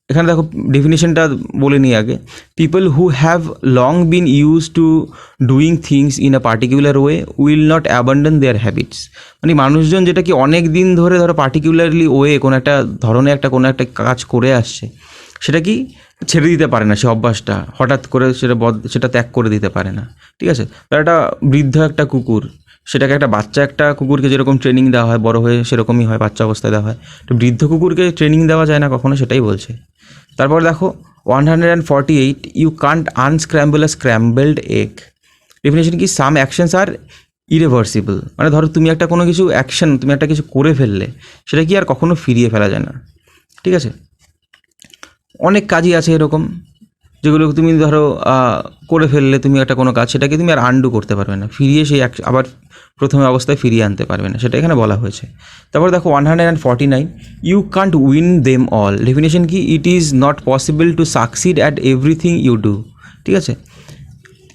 এখানে দেখো ডেফিনেশনটা বলে নিই আগে, people who have long been use to doing things in a particular way will not abandon their habits. মানে মানুষজন যেটা কি অনেক দিন ধরে ধরো পার্টিকুলারলি ওয়ে কোনো একটা ধরনের কোনো একটা কাজ করে আসছে, সেটা কি ছেড়ে দিতে পারে না, সে অভ্যাসটা হঠাৎ করে সেটা ত্যাগ করে দিতে পারে না, ঠিক আছে। একটা বৃদ্ধ একটা কুকুর, সেটাকে একটা কুকুরকে যেরকম ট্রেনিং দেওয়া হয় বড় হয়ে সেরকমই হয়, বাচ্চা অবস্থায় দেওয়া হয়, তো বৃদ্ধ কুকুরকে ট্রেনিং দেওয়া যায় না কখনো, সেটাই বলছে। তারপর দেখো 148, you can't unscramble a scrambled egg. Definition কি, সাম অ্যাকশনস আর ইরিভার্সিবল। মানে ধরো তুমি একটা কোনো কিছু অ্যাকশন, তুমি একটা কিছু করে ফেললে সেটা কি আর কখনো ফিরিয়ে ফেলা যায় না, ঠিক আছে। অনেক কাজই আছে এরকম যেগুলো তুমি ধরো করে ফেললে তুমি একটা কোনো কাজ, সেটাকে তুমি আর আনডু করতে পারবে না, ফিরিয়ে সেই আবার প্রথমে অবস্থায় ফিরিয়ে আনতে পারবে না, সেটা এখানে বলা হয়েছে। তারপর দেখো 149, you can't win them all. Definition কি? It is not possible to succeed at everything you do. ঠিক আছে,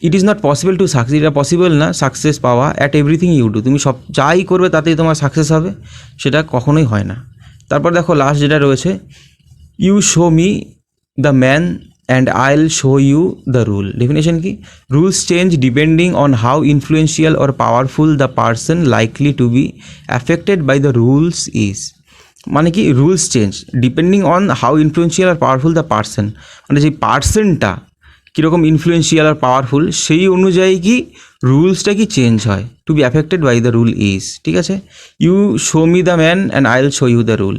it is not possible to succeed, এটা পসিবল না সাকসেস পাওয়া অ্যাট এভরিথিং ইউ ডু। তুমি সব যাই করবে তাতেই তোমার সাকসেস হবে, সেটা কখনোই হয় না। তারপর দেখো লাস্ট যেটা রয়েছে, you show me the man and I'll show you the rule. Definition কি? Rules change depending on how influential or powerful the person likely to be affected by the rules is. মানে কি? Rules change depending on how influential আর powerful the person, মানে যে পার্সনটা কীরকম influential আর powerful সেই অনুযায়ী কি রুলসটা কি চেঞ্জ হয়। To be affected by the rule is. ঠিক আছে, you show me the man and I will show you the rule.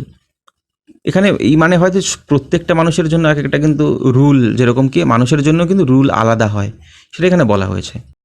এখানে এই মানে হয়তো প্রত্যেকটা মানুষের জন্য এক একটা কিন্তু রুল, যেরকম কি মানুষের জন্য কিন্তু রুল আলাদা হয়, সেটা এখানে বলা হয়েছে।